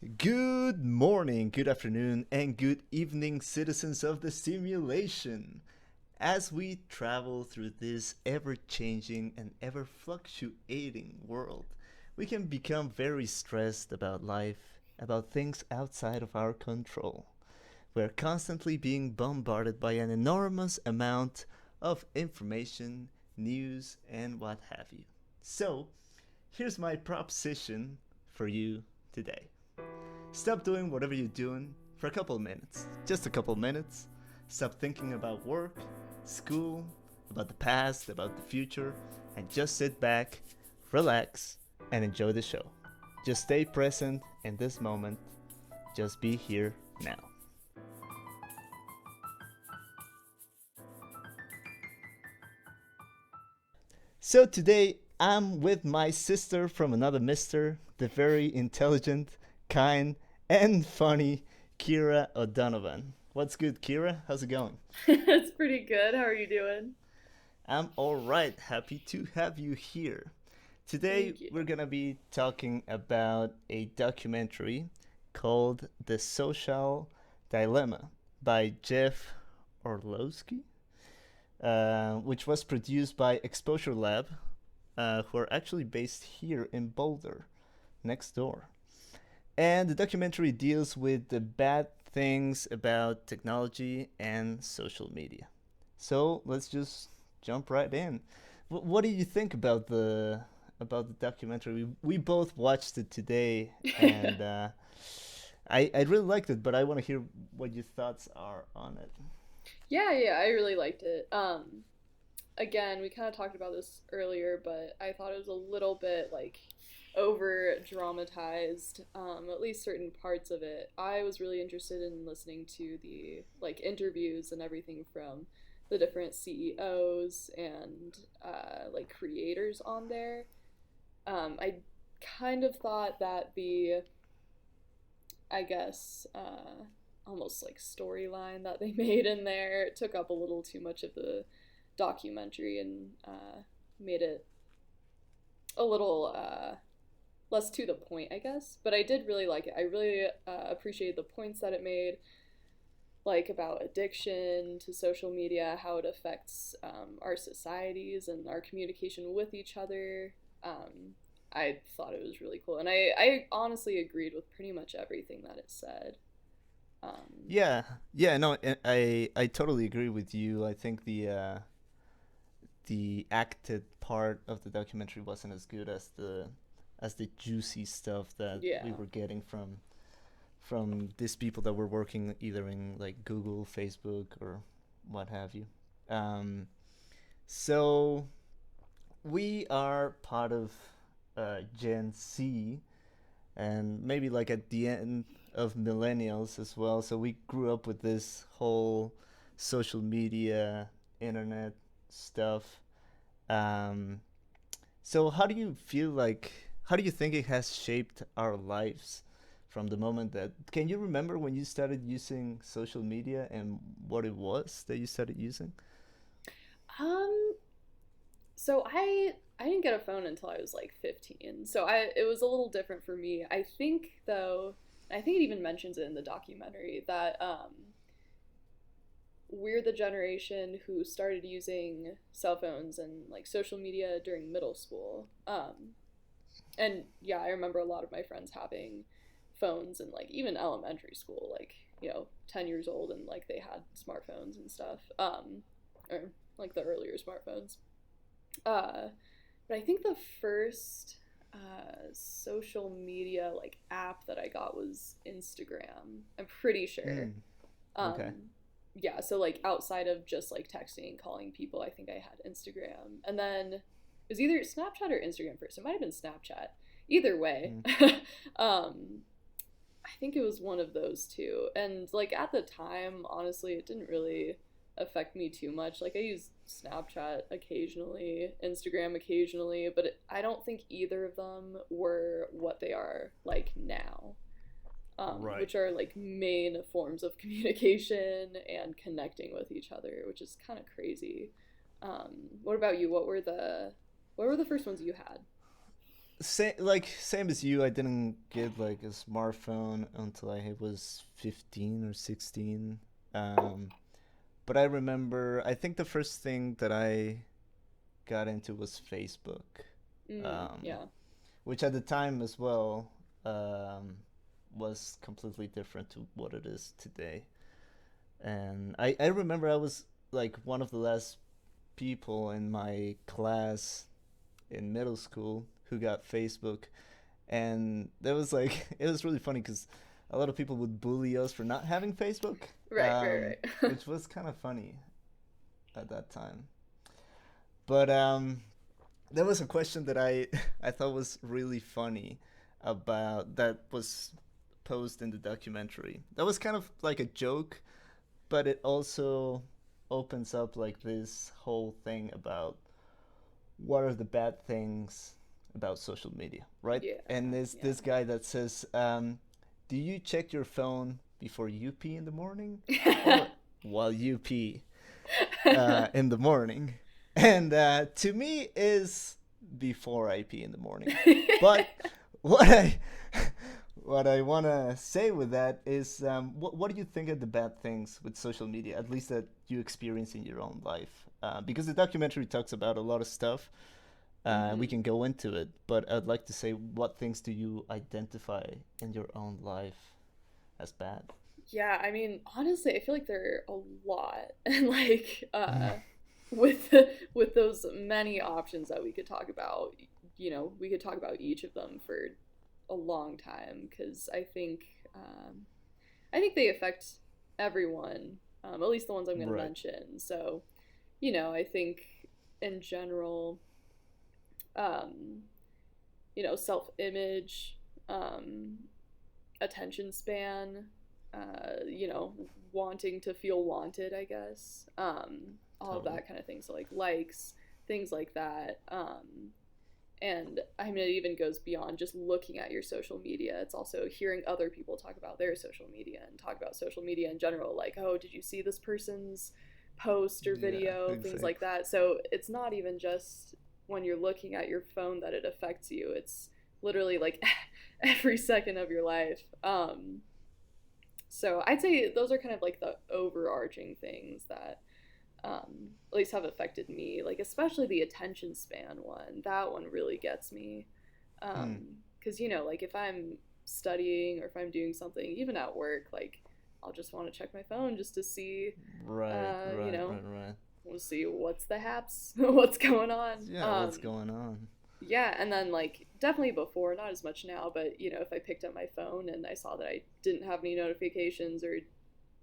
Good morning, good afternoon, and good evening, citizens of the simulation. As we travel through this ever changing and ever fluctuating world, we can become very stressed about life, about things outside of our control. We're constantly being bombarded by an enormous amount of information, news, and what have you. So, here's my proposition for you today. Stop doing whatever you're doing for a couple of minutes. Just a couple of minutes. Stop thinking about work, school, about the past, about the future, and just sit back, relax, and enjoy the show. Just stay present in this moment. Just be here now. So today I'm with my sister from another mister, the very intelligent, kind, and funny Ciara O'Donovan. What's good, Ciara? How's it going? It's pretty good. How are you doing? I'm alright, happy to have you here. Today Thank you. we're gonna be talking about a documentary called The Social Dilemma by Jeff Orlowski, which was produced by Exposure Lab, who are actually based here in Boulder, next door. And the documentary deals with the bad things about technology and social media. So let's just jump right in. What do you think about the documentary? We both watched it today, and I really liked it, but I want to hear what your thoughts are on it. Yeah, I really liked it. Again, we kind of talked about this earlier, but I thought it was a little bit like over dramatized, at least certain parts of it. I was really interested in listening to the like interviews and everything from the different CEOs and like creators on there. I kind of thought that the I guess, almost like storyline that they made in there. It took up a little too much of the documentary and made it a little less to the point, I guess. But I did really like it. I really appreciated the points that it made, like about addiction to social media, how it affects our societies and our communication with each other. I thought it was really cool, and I honestly agreed with pretty much everything that it said. Um, Yeah, yeah, no, I totally agree with you. I think the acted part of the documentary wasn't as good as the juicy stuff that we yeah. were getting from these people that were working either in like Google, Facebook, or what have you. Um, so we are part of Gen Z, and maybe like at the end of millennials as well. So we grew up with this whole social media, internet stuff. Um, so how do you feel like? How do you think it has shaped our lives from the moment that? Can you remember when you started using social media and what it was that you started using? Um, so I didn't get a phone until I was like 15. So I it was a little different for me. I think though, I think it even mentions it in the documentary that we're the generation who started using cell phones and like social media during middle school. And yeah, I remember a lot of my friends having phones in like even elementary school, like, 10 years old, and like they had smartphones and stuff. Or like the earlier smartphones. Uh but I think the first social media like app that I got was Instagram. I'm pretty sure. Mm, okay. Um yeah, so like outside of just like texting and calling people, I think I had Instagram. And then it was either Snapchat or Instagram first. It might have been Snapchat. Either way. Mm, um I think it was one of those two. And like at the time, honestly, it didn't really affect me too much. Like I use Snapchat occasionally, Instagram occasionally, but I don't think either of them were what they are like now, right. which are like main forms of communication and connecting with each other, which is kind of crazy. What about you? What were the first ones you had? same as you. I didn't get like a smartphone until I was 15 or 16. Um, but I remember, I think the first thing that I got into was Facebook, um, Yeah. which at the time as well um, was completely different to what it is today. And I remember I was like one of the last people in my class in middle school who got Facebook, and that was like it was really funny because a lot of people would bully us for not having Facebook, Right, right, right. which was kind of funny at that time. But there was a question that I I thought was really funny about that was posed in the documentary. That was kind of like a joke, but it also opens up like this whole thing about what are the bad things about social media, right? Yeah, And there's this guy that says, "Do you check your phone before you pee in the morning, yeah. or while you pee in the morning?" And to me, is before I pee in the morning. But what I what I want to say with that is, what do you think of the bad things with social media, at least that you experience in your own life? Because the documentary talks about a lot of stuff, we hmm can go into it, but I'd like to say, what things do you identify in your own life as bad? Yeah, I mean, honestly, I feel like there are a lot, and like Mm. with with those many options that we could talk about, we could talk about each of them for a long time because I think they affect everyone, at least the ones I'm going to Right. mention. So, I think in general, um, self-image, um, attention span, wanting to feel wanted, I guess. All of Totally. that kind of thing. So like likes, things like that. And I mean, it even goes beyond just looking at your social media. It's also hearing other people talk about their social media and talk about social media in general. Like, oh, did you see this person's post or Yeah, video? Things like exactly. that. So it's not even just when you're looking at your phone that it affects you. It's literally like every second of your life. So I'd say those are kind of like the overarching things that at least have affected me. Like especially the attention span one. That one really gets me. Hmm. Because like if I'm studying or if I'm doing something, even at work, like I'll just want to check my phone just to see, Right, uh, you right, know, right, right. we'll see what's the haps, what's going on. Yeah, what's going on? Yeah, and then like definitely before, not as much now, but if I picked up my phone and I saw that I didn't have any notifications or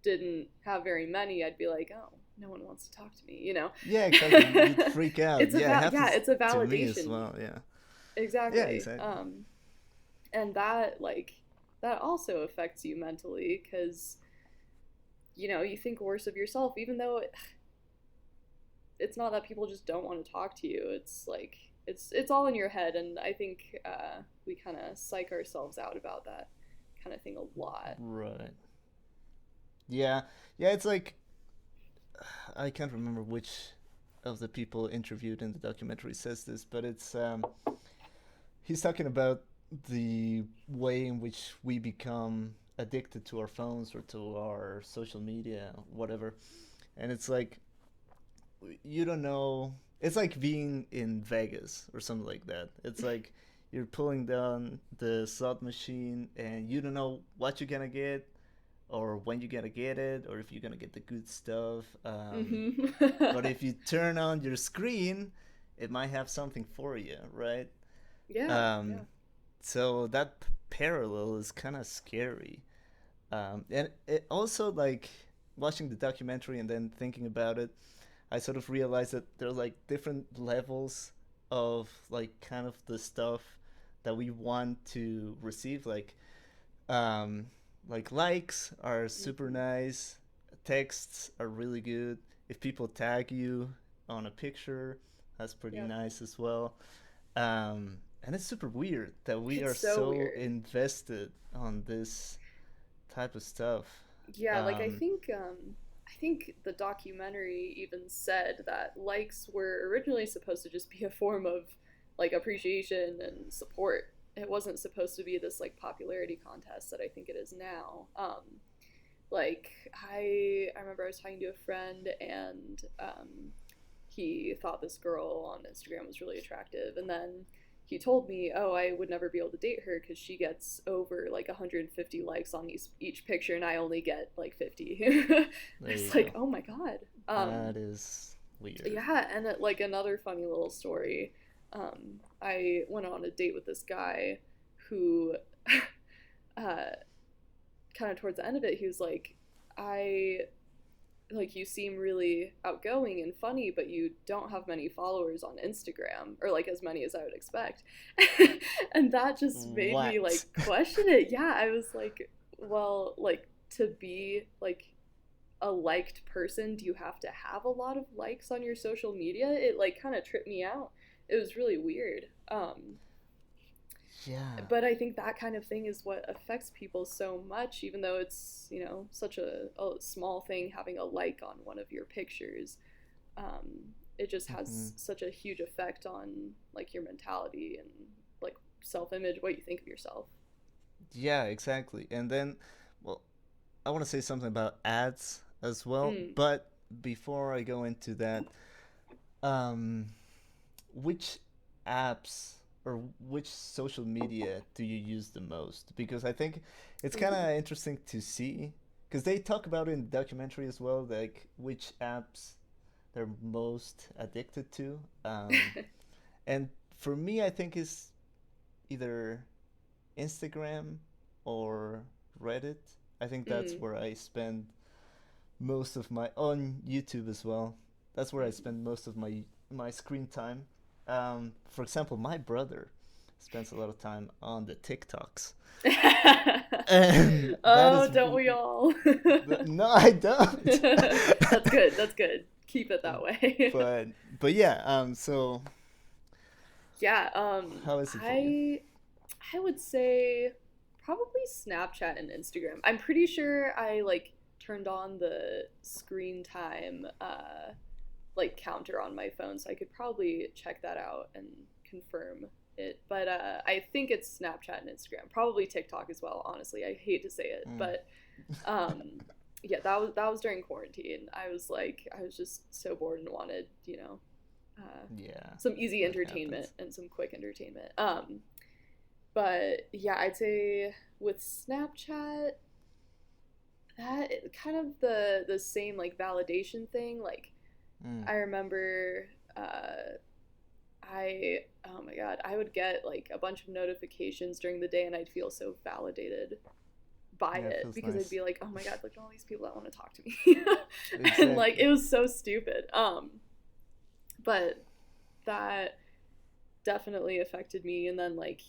didn't have very many, I'd be like, oh, no one wants to talk to me. Yeah, exactly. You'd freak out. It's Yeah, it it's happens a to me as validation. well. Yeah. Yeah, Exactly. exactly. And that also affects you mentally because you think worse of yourself, even though it's not that people just don't want to talk to you. It's like it's all in your head, and I think we kind of psych ourselves out about that kind of thing a lot. Right. Yeah. Yeah, it's like I can't remember which of the people interviewed in the documentary says this, but it's he's talking about the way in which we become addicted to our phones or to our social media, whatever. And it's like you don't know. It's like being in Vegas or something like that. It's like you're pulling down the slot machine and you don't know what you're gonna get or when you're gonna get it or if you're gonna get the good stuff. hmm But if you turn on your screen, it might have something for you, right? yeah, Um, yeah, so that parallel is kind of scary. And it also like watching the documentary and then thinking about it, I sort of realized that there's like different levels of like kind of the stuff that we want to receive. Um, like likes are super hmm nice, texts are really good. If people tag you on a picture, that's pretty yeah. nice as well. And it's super weird that we It's are so so weird. invested on this type of stuff. Yeah, like Um, I think the documentary even said that likes were originally supposed to just be a form of like appreciation and support. It wasn't supposed to be this like popularity contest that I think it is now. Like I remember I was talking to a friend, and he thought this girl on Instagram was really attractive, and then he told me, "Oh, I would never be able to date her because she gets over like 150 likes on each picture, and I only get like 50." There you It's go. like, oh my god. That is weird. Yeah, and like another funny little story. I went on a date with this guy who, uh, kind of towards the end of it, he was like, I like you seem really outgoing and funny, but you don't have many followers on Instagram, or like as many as I would expect. And that just made me What? like question it. Yeah, I was like, well, like to be like a liked person, do you have to have a lot of likes on your social media? It like kind of tripped me out. It was really weird. Yeah. But I think that kind of thing is what affects people so much, even though it's, you know, such a small thing having a like on one of your pictures. It just Hmm. has such a huge effect on like your mentality and like self-image, what you think of yourself. Yeah, exactly. And then, well, I want to say something about ads as well, Mm. but before I go into that, um, which apps or which social media do you use the most? Because I think it's kind Ooh. of interesting to see, because they talk about it in the documentary as well, like which apps they're most addicted to. And for me, I think it's either Instagram or Reddit. I think that's Mm. where I spend most of my on YouTube as well. That's where I Mm. spend most of my screen time. For example, my brother spends a lot of time on the TikToks, and that Oh, is don't we all? no, I don't. That's good. That's good. Keep it that way. but but yeah. So Yeah, how is it for you? I would say probably Snapchat and Instagram. I'm pretty sure I like turned on the screen time like counter on my phone, so I could probably check that out and confirm it. But I think it's Snapchat and Instagram. Probably TikTok as well, honestly. I hate to say it, Mm. but um yeah, that was during quarantine. I was just so bored and wanted, uh, Yeah, some easy that entertainment happens. and some quick entertainment. But yeah, I'd say with Snapchat, that kind of the same like validation thing. Like Mm. I remember, I oh my god, I would get like a bunch of notifications during the day, and I'd feel so validated by Yeah, it it feels because I'd nice. be like, oh my god, look at all these people that want to talk to me, and like Exactly. it was so stupid. But that definitely affected me. And then like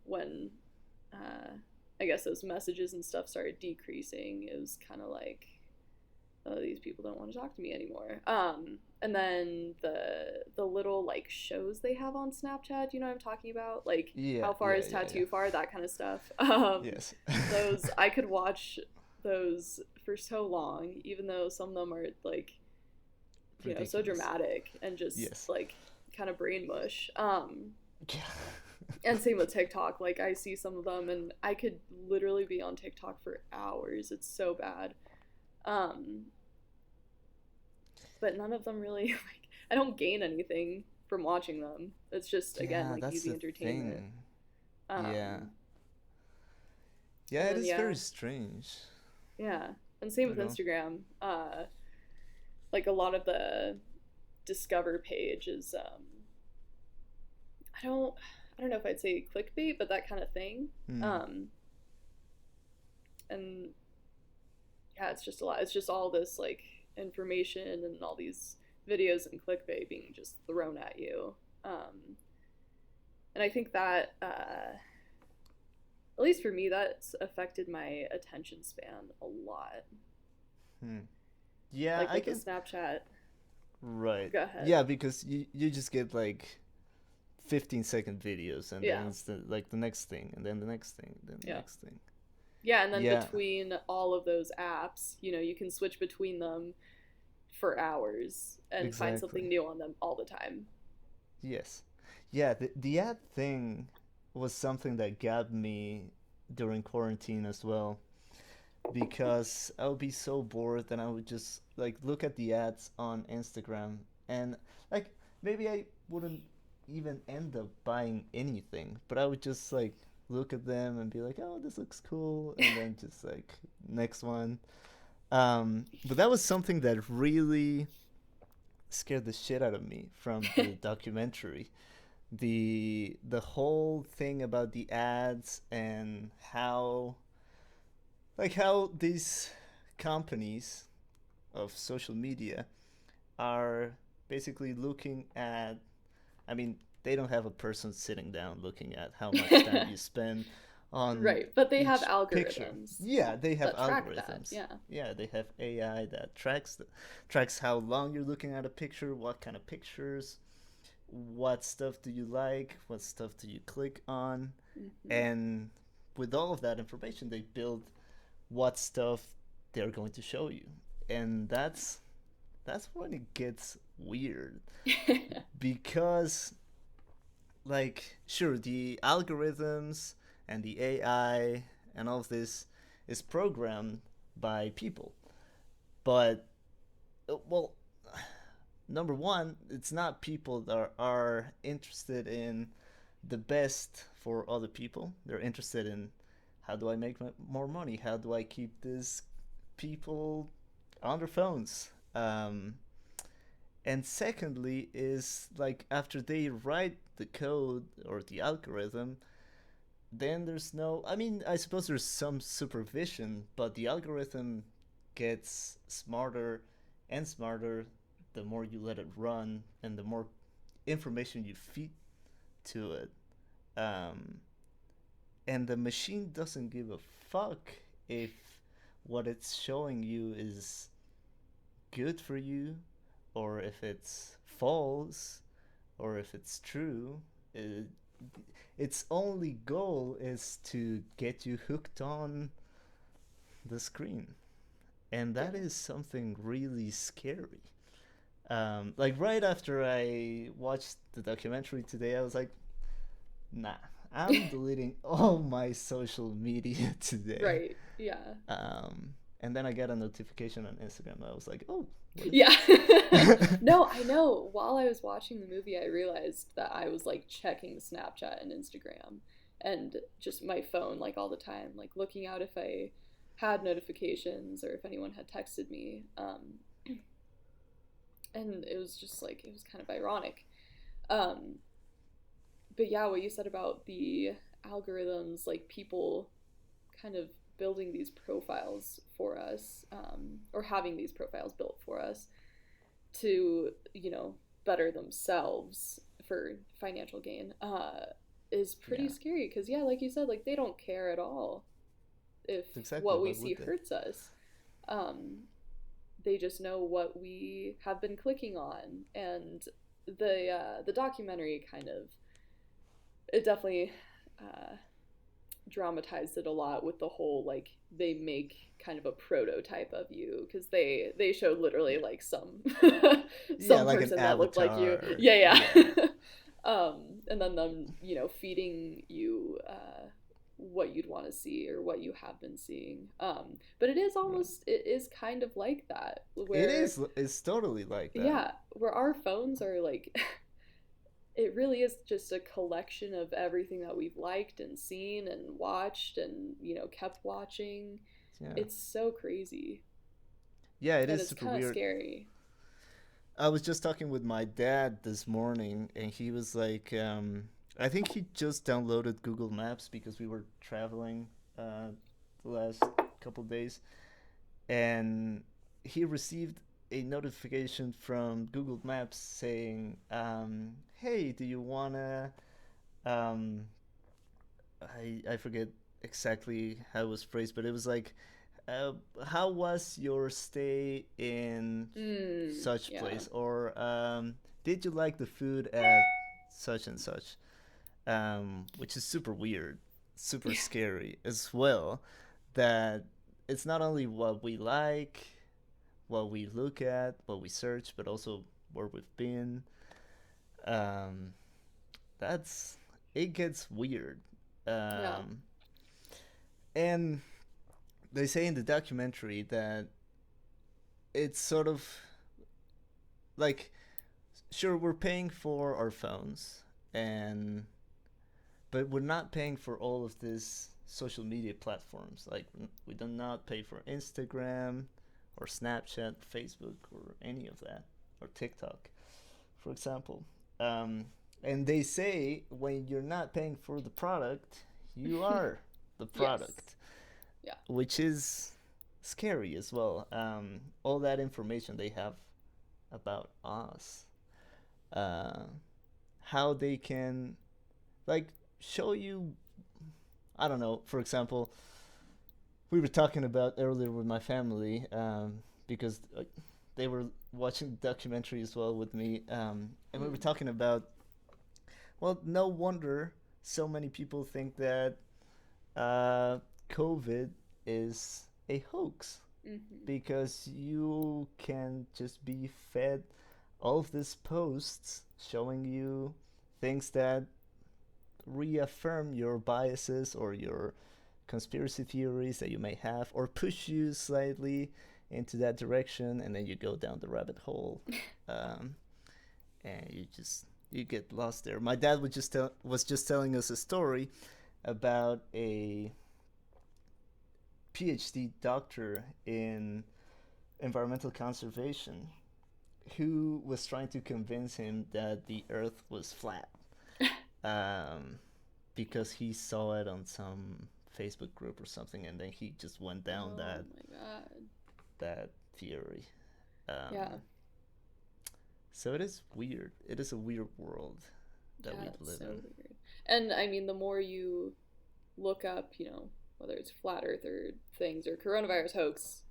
when uh, I guess those messages and stuff started decreasing, it was kind of like, oh, these people don't want to talk to me anymore. And then the little like shows they have on Snapchat, you know what I'm talking about? Like Yeah, how far yeah, is yeah, yeah. tattoo far, that kind of stuff. Yes. Those I could watch those for so long, even though some of them are like so Ridiculous. dramatic and just Yes. like kind of brain mush. Yeah. And same with TikTok. Like I see some of them and I could literally be on TikTok for hours. It's so bad. Um, but none of them really like I don't gain anything from watching them. It's just again Yeah, like that's easy the entertainment. thing. Yeah. Um, Yeah, and it then is very yeah, strange. yeah. And same You with know? Instagram. Like a lot of the discover page is I don't I don't know if I'd say clickbait, but that kind of thing. Hmm. Um, and yeah, it's just a lot. It's just all this like information and all these videos and clickbait being just thrown at you. And I think that, at least for me, that's affected my attention span a lot. Hmm. Yeah, Like I with the can. Snapchat. Right. Go ahead. Yeah, because you just get like 15-second videos, and then Yeah. it's like the next thing, and then the next thing, then the Yeah. next thing. Yeah. And then Yeah. between all of those apps, you can switch between them for hours and find something Exactly. new on them all the time. Yes. Yeah, the ad thing was something that got me during quarantine as well, because I would be so bored and I would just like look at the ads on Instagram, and like maybe I wouldn't even end up buying anything, but I would just like look at them and be like, "Oh, this looks cool," and then just like next one. But that was something that really scared the shit out of me from the documentary. The whole thing about the ads and how these companies of social media are basically looking at, I mean, they don't have a person sitting down looking at how much time you spend on Right, but they have each picture. algorithms Yeah, they have that track that. algorithms. Yeah. Yeah, they have AI that tracks how long you're looking at a picture, what kind of pictures, what stuff do you like, what stuff do you click on, Hmm. and with all of that information, they build what stuff they're going to show you, and that's when it gets weird, because like sure the algorithms and the AI and all of this is programmed by people, but well, number one, it's not people that are interested in the best for other people. They're interested in how do I make more money? How do I keep these people on their phones? And secondly, is like after they write the code or the algorithm, then there's no. I mean, I suppose there's some supervision, but the algorithm gets smarter and smarter the more you let it run and the more information you feed to it. Um, and the machine doesn't give a fuck if what it's showing you is good for you or if it's false or if it's true. It, its only goal is to get you hooked on the screen. And Yeah. that is something really scary. Like right after I watched the documentary today, I was like, nah, I'm deleting all my social media today. Right. Yeah. And then I got a notification on Instagram. I was like, oh, what is Yeah. this? No, I know. While I was watching the movie, I realized that I was like checking Snapchat and Instagram and just my phone like all the time, like looking out if I had notifications or if anyone had texted me. And it was just like, it was kind of ironic. Um, but yeah, what you said about the algorithms, like people kind of building these profiles for us, or having these profiles built for us to, better themselves for financial gain, is pretty Yeah, scary. Because, yeah, like you said, like they don't care at all if exactly. what we What see would they? hurts us. Um, they just know what we have been clicking on, and the documentary kind of, it definitely uh, dramatized it a lot with the whole like they make kind of a prototype of you because they showed literally Yeah, like some yeah, some like an person that looked like you, avatar. yeah, Yeah, yeah. And then them feeding you what you'd want to see or what you have been seeing, but right. it is kind of like that It where, is. It's totally like that. yeah, where our phones are like it really is just a collection of everything that we've liked and seen and watched and kept watching. Yeah, It's so crazy yeah. It and is it's super kind of weird. scary. I was just talking with my dad this morning, and he was like, I think he just downloaded Google Maps because we were traveling uh, the last couple days, and he received a notification from Google Maps saying, "Hey, do you wanna?" Um, I forget exactly how it was phrased, but it was like, uh, "How was your stay in such Yeah. place?" Or "Did you like the food at such and such?" Which is super weird, super scary as well. That it's not only what we like, what we look at, what we search, but also where we've been. Um, that's it gets weird. Yeah. Um, and they say in the documentary that it's sort of like, sure, we're paying for our phones, and but we're not paying for all of these social media platforms. Like, we do not pay for Instagram or Snapchat, Facebook, or any of that, or TikTok, for example. Um, and they say when you're not paying for the product, you are the Yes. product, Yeah. which is scary as well. All that information they have about us, uh, how they can like show you. I don't know. For example, we were talking about earlier with my family, because they were watching the documentary as well with me, and we were Mm. talking about, well, no wonder so many people think that uh, COVID is a hoax, Hmm. because you can just be fed all of these posts showing you things that reaffirm your biases or your conspiracy theories that you may have, or push you slightly into that direction, and then you go down the rabbit hole, um, and you get lost there. My dad was just telling us a story about a PhD doctor in environmental conservation who was trying to convince him that the Earth was flat, um, because he saw it on some Facebook group or something, and then he just went down Oh my god. that theory. Yeah. Um, so it is weird. It is a weird world that Yeah, we it's live so in. weird. And I mean, the more you look up, whether it's flat Earth or things or coronavirus hoax,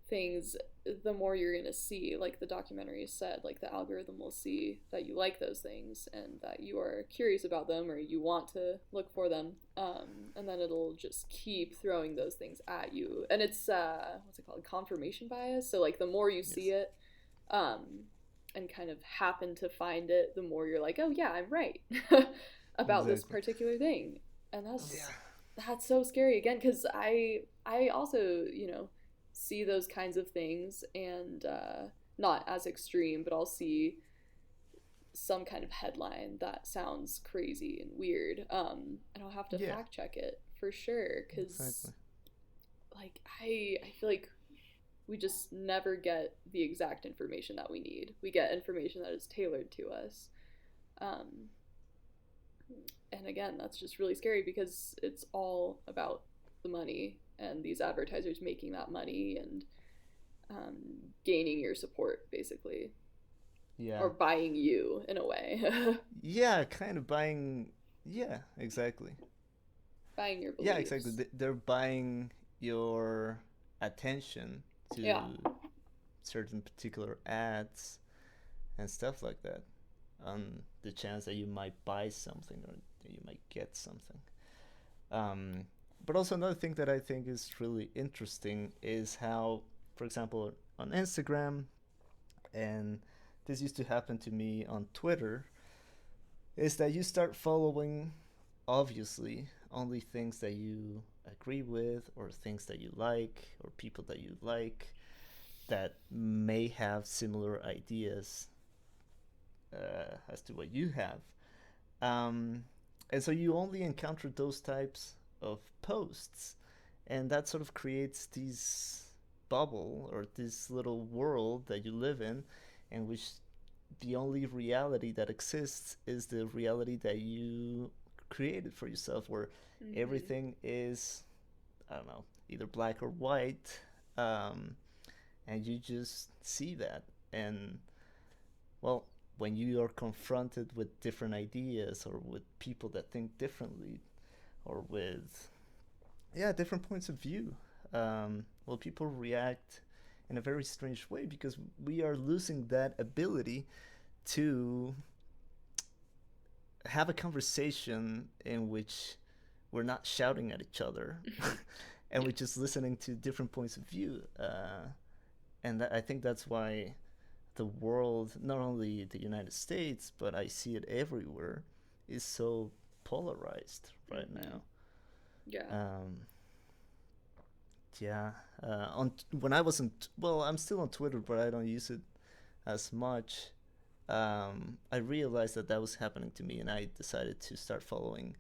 things, the more you're going to see, like the documentary said, like the algorithm will see that you like those things and that you are curious about them or you want to look for them. And then it'll just keep throwing those things at you. And it's, what's it called? Confirmation bias. So, like, the more you see Yes, it, um, and kind of happen to find it, the more you're like, oh, yeah, I'm right about this exactly. particular thing. And Yeah, that's so scary again because I also see those kinds of things and not as extreme, but I'll see some kind of headline that sounds crazy and weird, and I'll have to yeah, fact check it for sure because exactly. like I feel like we just never get the exact information that we need. We get information that is tailored to us. Um, and again, that's just really scary because it's all about the money and these advertisers making that money and um, gaining your support, basically, Yeah, or buying you in a way, yeah, kind of buying. Yeah, exactly. buying your Yeah, exactly. beliefs. They're buying your attention Yeah. to certain particular ads and stuff like that, on the chance that you might buy something or that you might get something. Um, but also another thing that I think is really interesting is how, for example, on Instagram, and this used to happen to me on Twitter, is that you start following, obviously, only things that you agree with, or things that you like, or people that you like, that may have similar ideas as to what you have. Um, and so you only encounter those types of posts, and that sort of creates this bubble or this little world that you live in which the only reality that exists is the reality that you created for yourself, where Mm-hmm. everything is, I don't know, either black or white, um, and you just see that. And well, when you are confronted with different ideas, or with people that think differently, or with, yeah, different points of view, well, people react in a very strange way, because we are losing that ability to have a conversation in which we're not shouting at each other and Yeah. we're just listening to different points of view. And I think that's why the world, not only the United States, but I see it everywhere, is so polarized right Mm-hmm. now. Yeah. Um, yeah, on when I wasn't well, I'm still on Twitter, but I don't use it as much. I realized that that was happening to me, and I decided to start following.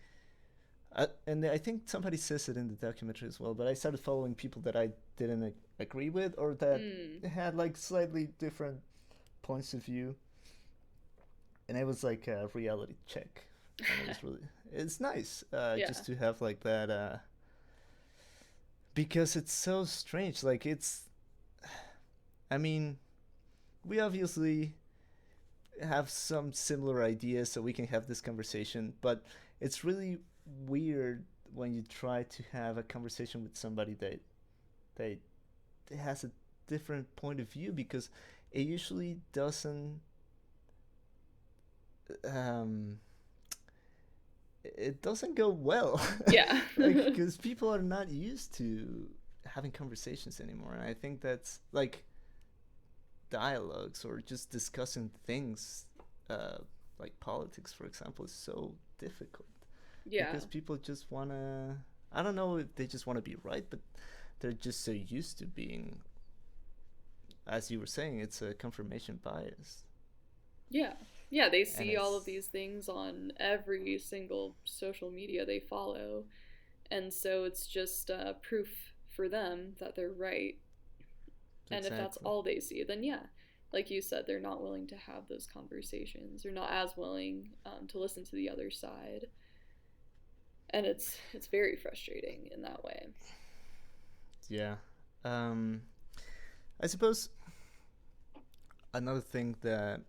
And I think somebody says it in the documentary as well, but I started following people that I didn't agree with, or that Mm. had like slightly different points of view, and it was like a reality check, and it was really it's nice Yeah. just to have like that because it's so strange. Like I mean, we obviously have some similar ideas, so we can have this conversation, but it's really weird when you try to have a conversation with somebody that has a different point of view, because it usually doesn't um it doesn't go well. Yeah. Like, because people are not used to having conversations anymore, and I think that's like dialogues or just discussing things, uh like politics, for example, is so difficult Yeah. because people just want to, I don't know if they just want to be right, but they're just so used to being, as you were saying, it's a confirmation bias. Yeah. Yeah, they And see all of it's these things on every single social media they follow. And so it's just proof for them that they're right. And if that's exactly. all they see, then yeah, like you said, they're not willing to have those conversations. They're not as willing to listen to the other side. And it's very frustrating in that way. Yeah. um I suppose another thing that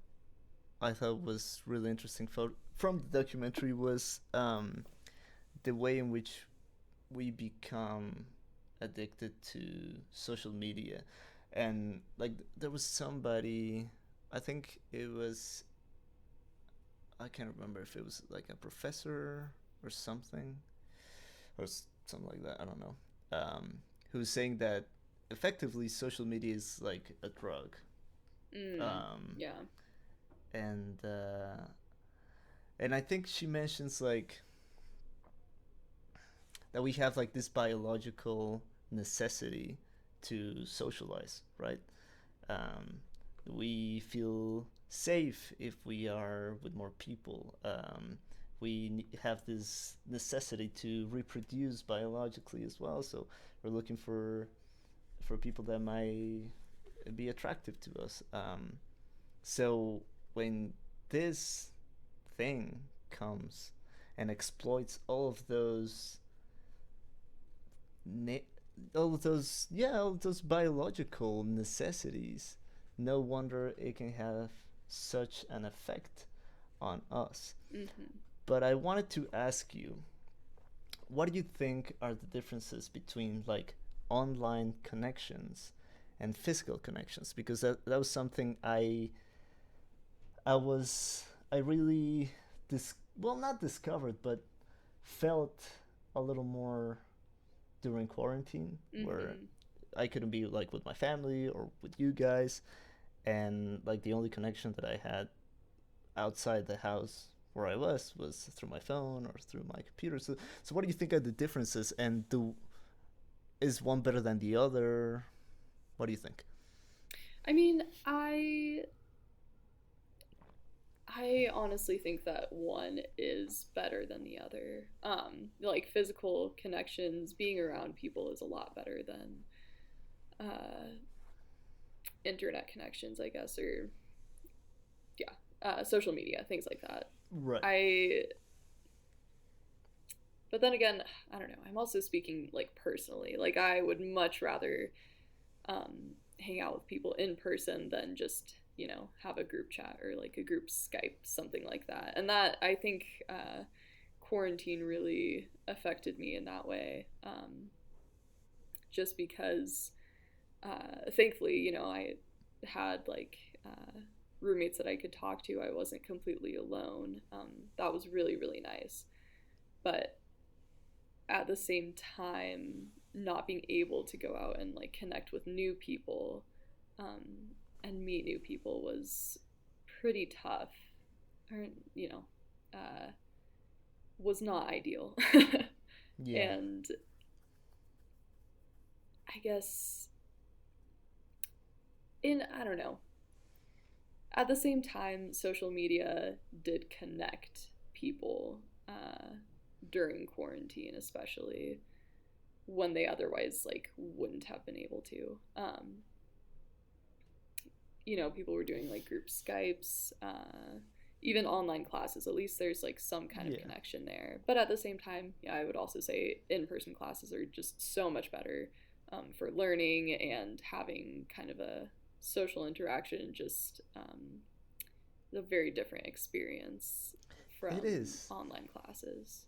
I thought was really interesting from the documentary was the way in which we become addicted to social media. And like there was somebody, I think it was, I can't remember if it was like a professor or something, or something like that, I don't know, who was saying that effectively social media is like a drug. Mm, um, yeah. and uh, and I think she mentions like that we have like this biological necessity to socialize, right? Um, we feel safe if we are with more people. We have this necessity to reproduce biologically as well, so we're looking for people that might be attractive to us. So when this thing comes and exploits ne- all of those biological necessities, no wonder it can have such an effect on us. Hmm. But I wanted to ask you, what do you think are the differences between like online connections and physical connections? Because that was something I really well, not discovered, but felt a little more during quarantine, where Hmm. I couldn't be like with my family or with you guys, and like the only connection that I had outside the house where I was through my phone or through my computer. So what do you think are the differences, and do is one better than the other? What do you think? I mean, I honestly think that one is better than the other. Like physical connections, being around people is a lot better than uh, internet connections, I guess, or yeah, social media, things like that. Right. I, but then again, I don't know. I'm also speaking like personally. Like I would much rather hang out with people in person than just have a group chat or like a group Skype, something like that. And that I think quarantine really affected me in that way. Just because, thankfully, I had like roommates that I could talk to. I wasn't completely alone. That was really, really nice. But at the same time, not being able to go out and like connect with new people, um, and meet new people was pretty tough, or you know, uh, was not ideal. Yeah. And I guess I don't know, at the same time, social media did connect people during quarantine, especially when they otherwise like wouldn't have been able to. People were doing like group Skypes, even online classes. At least there's like some kind of Yeah. connection there. But at the same time, yeah, I would also say in-person classes are just so much better for learning and having kind of a social interaction. Just a very different experience It from is. online classes.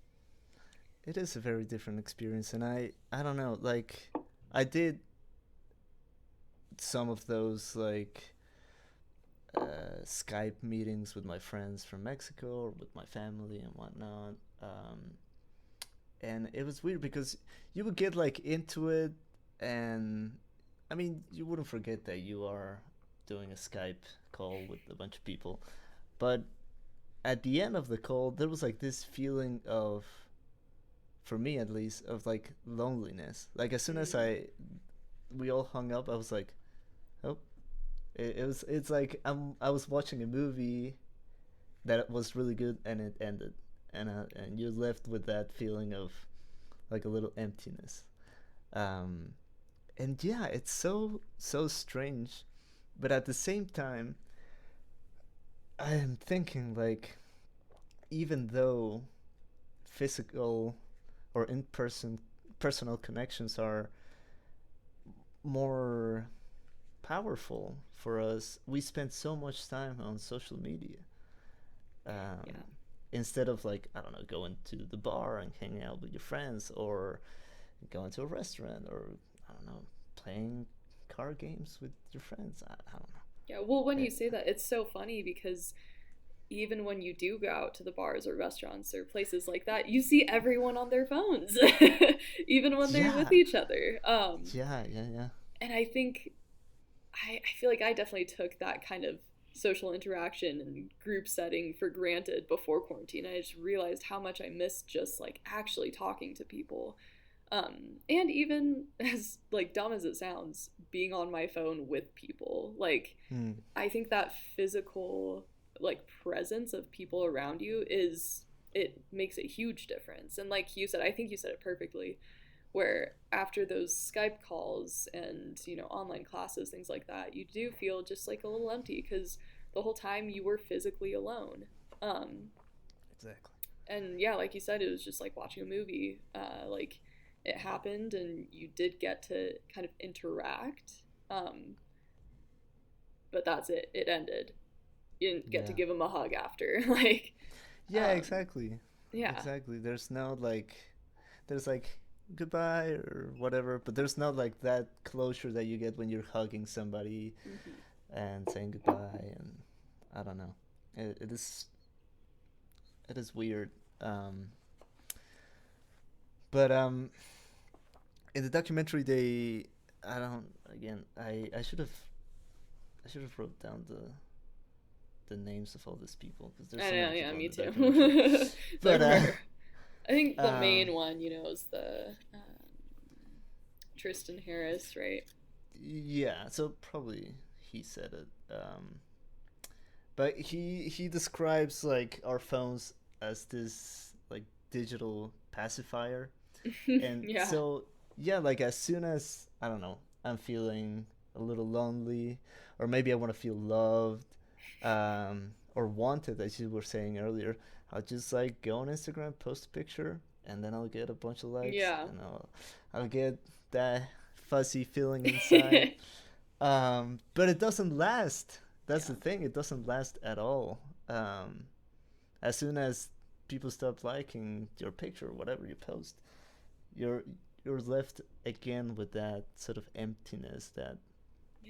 It is a very different experience, and I don't know. Like, I did some of those like Skype meetings with my friends from Mexico or with my family and whatnot. And it was weird because you would get like into it, and I mean, you wouldn't forget that you are doing a Skype call with a bunch of people, but at the end of the call, there was like this feeling of, for me at least, of like loneliness. Like as soon as Mm. I we all hung up, I was like, oh, it's like I was watching a movie that was really good and it ended, and you're left with that feeling of like a little emptiness. Um, and yeah, it's so strange, but at the same time, I am thinking like even though physical or in person personal connections are more powerful for us, we spend so much time on social media. Yeah. Um, Instead of like I don't know, going to the bar and hanging out with your friends, or going to a restaurant, or I don't know, playing card games with your friends. I don't Yeah. Well, when know. you say that, it's so funny because even when you do go out to the bars or restaurants or places like that, you see everyone on their phones, even when they're with Yeah, each other. yeah. And I think I feel like I definitely took that kind of social interaction and group setting for granted before quarantine. I just realized how much I missed just like actually talking to people. And even as like dumb as it sounds, being on my phone with people. Like Hmm. I think that physical like presence of people around you is it makes a huge difference. And like you said, I think you said it perfectly, where after those Skype calls and, online classes, things like that, you do feel just like a little empty because the whole time you were physically alone. Um, Exactly. and yeah, like you said, it was just like watching a movie. Like it happened and you did get to kind of interact. Um, but that's it. It ended. You didn't get to Yeah. give him a hug after. Like, Yeah, um, exactly. yeah. Exactly. There's no like there's like goodbye or whatever, but there's not like that closure that you get when you're hugging somebody Hmm. and saying goodbye, and I don't know. It is weird. Um but in the documentary they I don't again I should have wrote down the names of all these people because there's I so know, many yeah, people in me the documentary. too. But There were. I think the um main one, is the Tristan Harris, right? yeah, so probably he said it. But he describes like our phones as this like digital pacifier, and Yeah. so yeah, like as soon as I don't know, I'm feeling a little lonely, or maybe I want to feel loved, or wanted, as you were saying earlier, I'll just like go on Instagram, post a picture, and then I'll get a bunch of likes, Yeah. and I'll get that fuzzy feeling inside. But it doesn't last. That's Yeah. the thing. It doesn't last at all. Um, as soon as people stop liking your picture or whatever you post, you're you're left again with that sort of emptiness, Yeah.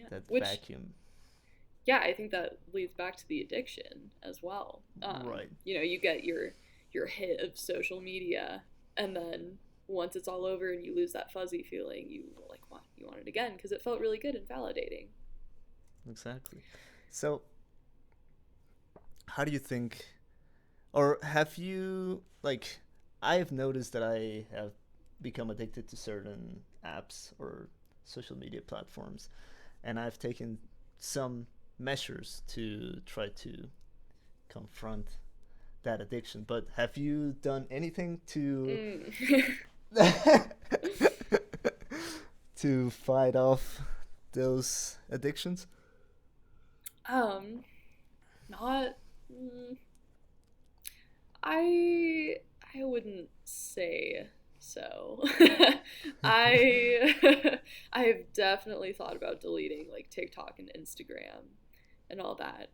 that Which, vacuum. yeah, I think that leads back to the addiction as well. Right. You get your hit of social media, and then once it's all over and you lose that fuzzy feeling, you like want it again because it felt really good and validating. Exactly. So, how do you think, or have you, like, I've noticed that I have become addicted to certain apps or social media platforms, and I've taken some measures to try to confront that addiction. But have you done anything to Mm. to fight off those addictions? um, not. Mm, I I wouldn't say so. I I've definitely thought about deleting like TikTok and Instagram and all that.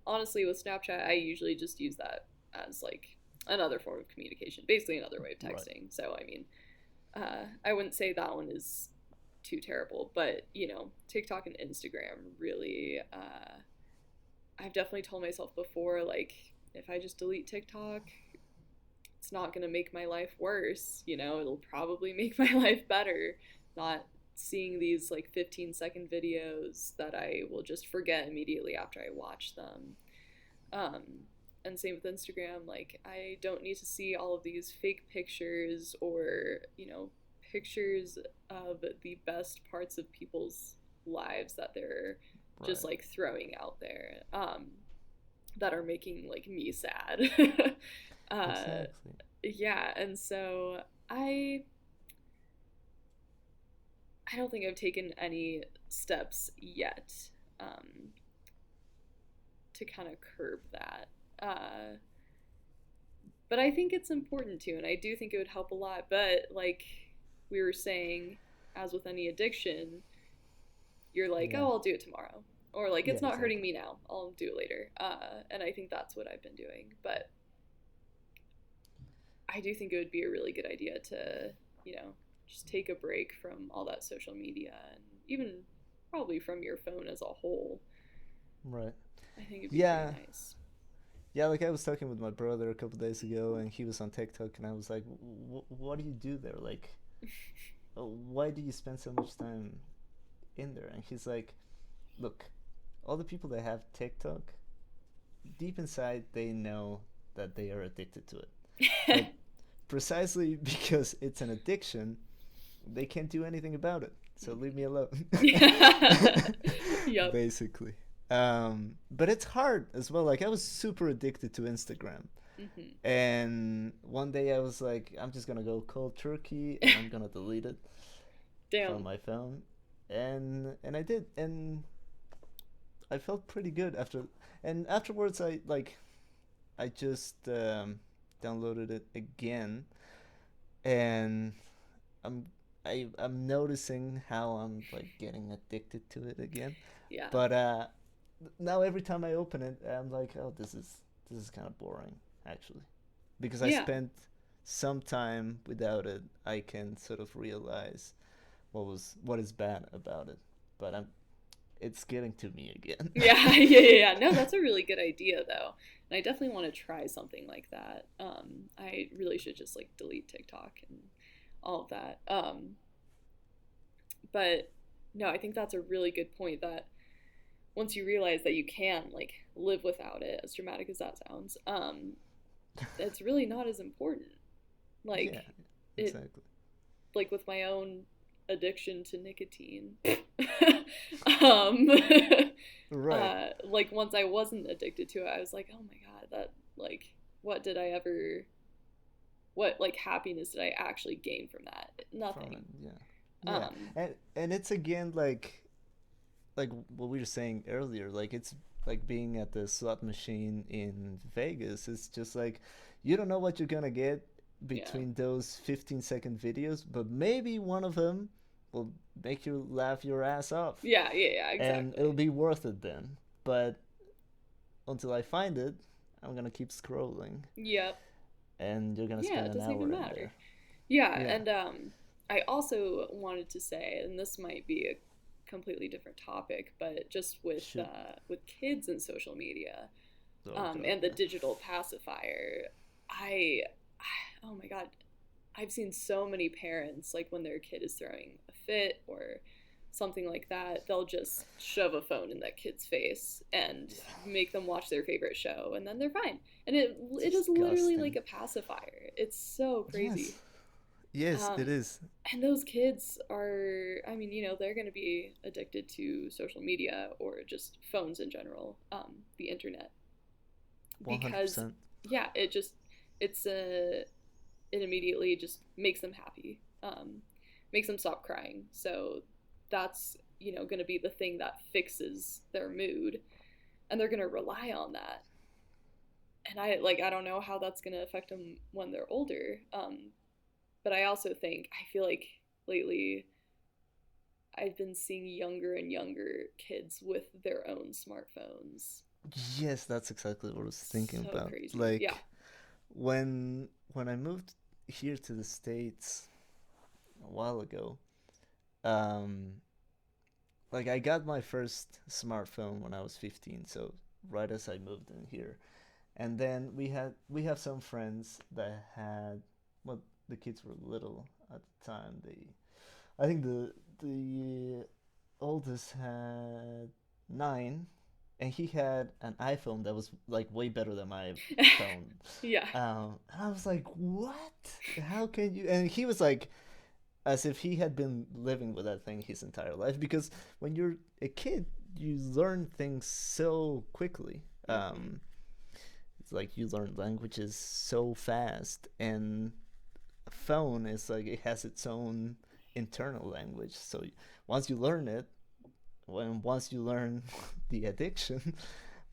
Honestly, with Snapchat, I usually just use that as like another form of communication, basically another way of Right. texting. So I mean, I wouldn't say that one is too terrible, but TikTok and Instagram really. I've definitely told myself before, like, if I just delete TikTok, it's not going to make my life worse. It'll probably make my life better. Not seeing these like 15-second videos that I will just forget immediately after I watch them. Um, and same with Instagram. Like, I don't need to see all of these fake pictures or, pictures of the best parts of people's lives that they're just Right. like throwing out there. That are making like me sad. uh, Exactly. yeah, and so I don't think I've taken any steps yet, um, to kind of curb that. But I think it's important to, and I do think it would help a lot. But like we were saying, as with any addiction, you're like, Yeah. oh, I'll do it tomorrow, or like Yeah. it's not hurting Exactly. me now, I'll do it later. And I think that's what I've been doing. But I do think it would be a really good idea to, you know, just take a break from all that social media and even probably from your phone as a whole. Right. I think it'd be pretty Yeah. nice. Yeah. Like I was talking with my brother a couple days ago, and he was on TikTok, and I was like, "What do you do there? Like, why do you spend so much time in there?" And he's like, "Look, all the people that have TikTok, deep inside, they know that they are addicted to it, but precisely because it's an addiction, they can't do anything about it. So leave me alone." Yep. Basically. But it's hard as well. Like I was super addicted to Instagram, Hmm. and one day I was like, I'm just gonna go cold turkey and I'm gonna delete it from Damn. my phone, and I did, and I felt pretty good after. And afterwards, I just downloaded it again, and I'm I'm noticing how I'm like getting addicted to it again. Yeah. But now every time I open it, I'm like, oh, this is kind of boring actually, because I Yeah. spent some time without it. I can sort of realize what is bad about it, but it's getting to me again. Yeah. Yeah. No, that's a really good idea though. And I definitely want to try something like that. I really should just like delete TikTok and all of that. But no, I think that's a really good point that once you realize that you can like live without it, as dramatic as that sounds, it's really not as important. Yeah, Like it, exactly. like with my own addiction to nicotine. um, Right. like once I wasn't addicted to it, I was like, oh my god, that like, what did I ever, what like happiness did I actually gain from that? From it. Nothing. Yeah. Yeah. Um, And it's again like what we were saying earlier, like it's like being at the slot machine in Vegas. It's just like you don't know what you're gonna get yeah, between those 15-second videos, but maybe one of them will make you laugh your ass off, yeah, and it'll exactly. be worth it then. But until I find it, I'm gonna keep scrolling, Yep. and you're gonna Yeah, spend it an doesn't even hour in matter. there. Yeah, Yeah, and I also wanted to say, and this might be a completely different topic, but just shoot. with kids and social media, Oh god, and the yeah. digital pacifier, I, oh my god, I've seen so many parents like when their kid is throwing a fit or something like that, they'll just shove a phone in that kid's face and Yeah. make them watch their favorite show, and then they're fine. And it is literally like Disgusting. a pacifier. It's so crazy. Yes. Yes, Um, it is. and those kids are, I mean, they're going to be addicted to social media or just phones in general, the internet, because 100%. yeah, it's a it immediately just makes them happy, makes them stop crying. So that's going to be the thing that fixes their mood, and they're going to rely on that. And I don't know how that's going to affect them when they're older. But I also I feel like lately I've been seeing younger and younger kids with their own smartphones. Yes, that's exactly what I was thinking So about. crazy. Yeah. Like when I moved here to the States a while ago, um like I got my first smartphone when I was 15, so right as I moved in here. And then we have some friends that had, well, the kids were little at the time. I think the oldest had 9, and he had an iPhone that was like way better than my phone. Yeah. And I was like, "What? How can you?" And he was like, as if he had been living with that thing his entire life. Because when you're a kid, you learn things so quickly. Hmm. It's like you learn languages so fast, and a phone is like it has its own internal language. So once you learn it, once you learn the addiction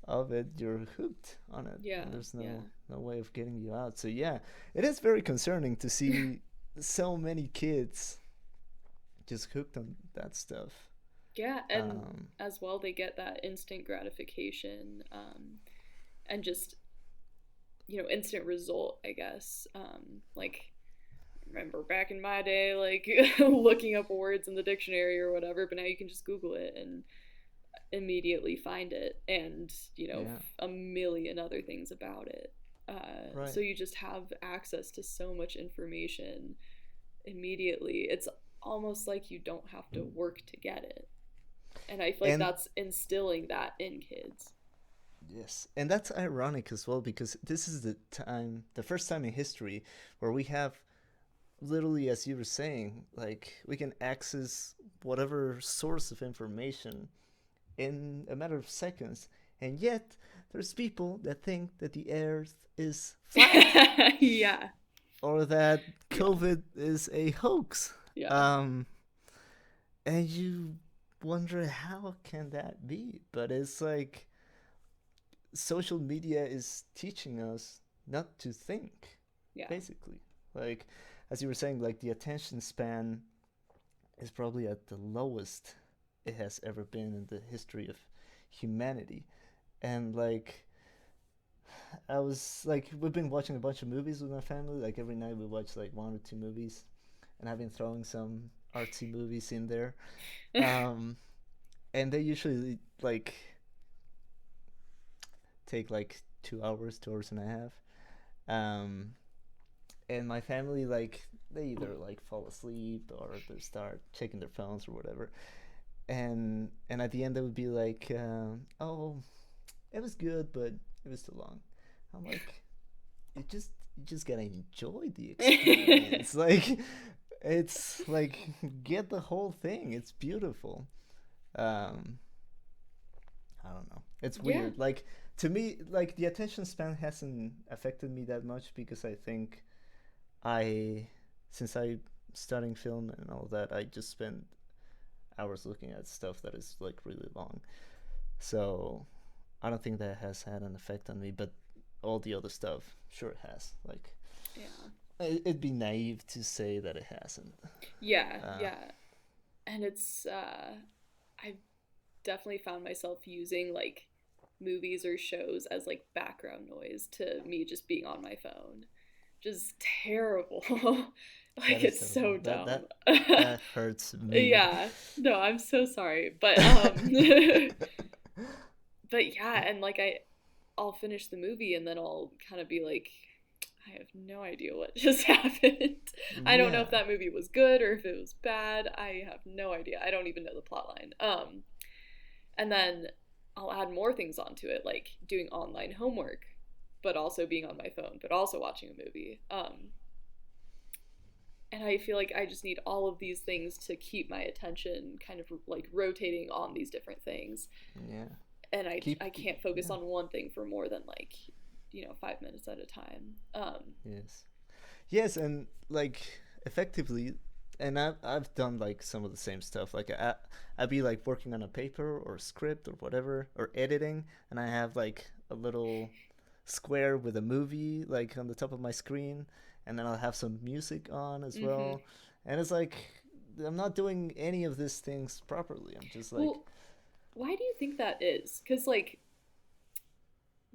of it, you're hooked on it, Yeah. and there's Yeah. no way of getting you out. So yeah, it is very concerning to see so many kids just hooked on that stuff. Yeah. And Um, as well, they get that instant gratification, and just instant result, I guess. Like, remember back in my day, like looking up words in the dictionary or whatever, but now you can just Google it and immediately find it, and yeah, a million other things about it. So right. you just have access to so much information immediately. It's almost like you don't have to work to get it, and I feel like And that's instilling that in kids. yes, and that's ironic as well because this is the first time in history where we have literally, as you were saying, like we can access whatever source of information in a matter of seconds, and yet there's people that think that the Earth is flat Yeah. or that Yeah. COVID is a hoax. Yeah. Um, and you wonder how can that be? But it's like social media is teaching us not to think, Yeah. basically. Like, as you were saying, like the attention span is probably at the lowest it has ever been in the history of humanity. And like, I was like, we've been watching a bunch of movies with my family. Like every night we watch like 1 or 2 movies, and I've been throwing some artsy movies in there. Um, and they usually like take like 2 hours, 2 hours and a half. Um, and my family like they either like fall asleep or they start checking their phones or whatever. And at the end they would be like, "Oh, it was good, but it was too long." I'm like, you just gotta enjoy the experience. Like, it's like get the whole thing. It's beautiful. Um, I don't know. It's Yeah. weird. Like to me, like the attention span hasn't affected me that much because I think I, since I studying film and all that, I just spend hours looking at stuff that is like really long. So I don't think that has had an effect on me, but all the other stuff, sure it has. Like Yeah. it'd be naive to say that it hasn't. Yeah. Uh, Yeah. And it's I've definitely found myself using like movies or shows as like background noise to me just being on my phone. Just terrible. that Like is it's terrible. so dumb. That hurts me. Yeah. No, I'm so sorry. But but yeah, and like I'll finish the movie and then I'll kind of be like, I have no idea what just happened. I don't know if Yeah. that movie was good or if it was bad. I have no idea. I don't even know the plot line. And then I'll add more things onto it, like doing online homework, but also being on my phone, but also watching a movie. And I feel like I just need all of these things to keep my attention kind of like rotating on these different things. Yeah. And I Keep. can't focus Yeah. on one thing for more than like 5 minutes at a time. Yes. Yes, and like effectively, and I've done like some of the same stuff. Like I'd be like working on a paper or script or whatever or editing, and I have like a little square with a movie like on the top of my screen, and then I'll have some music on as Mm-hmm. well, and it's like I'm not doing any of these things properly. I'm just like, Well, why do you think that is? Because like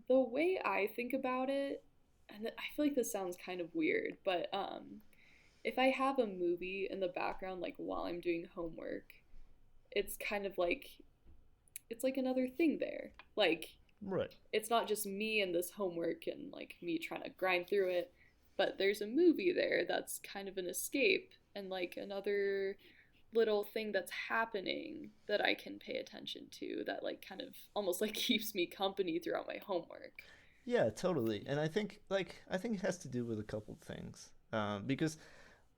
the way I think about it, and I feel like this sounds kind of weird, but if I have a movie in the background like while I'm doing homework, it's kind of like it's like another thing there. Like right, it's not just me and this homework and like me trying to grind through it, but there's a movie there that's kind of an escape and like another little thing that's happening that I can pay attention to that like kind of almost like keeps me company throughout my homework. yeah, totally. And I think it has to do with a couple things, because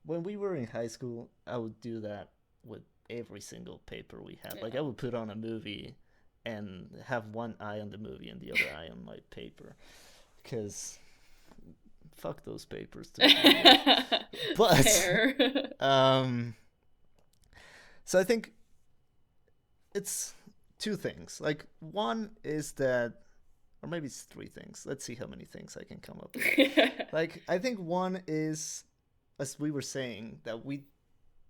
when we were in high school, I would do that with every single paper we had. Like I Yeah. would put on a movie and have one eye on the movie and the other eye on my paper, because fuck those papers, to be honest. But Fair. um, so I think it's two things. Like one is that, or maybe it's three things. Let's see how many things I can come up with. Like I think one is, as we were saying, that we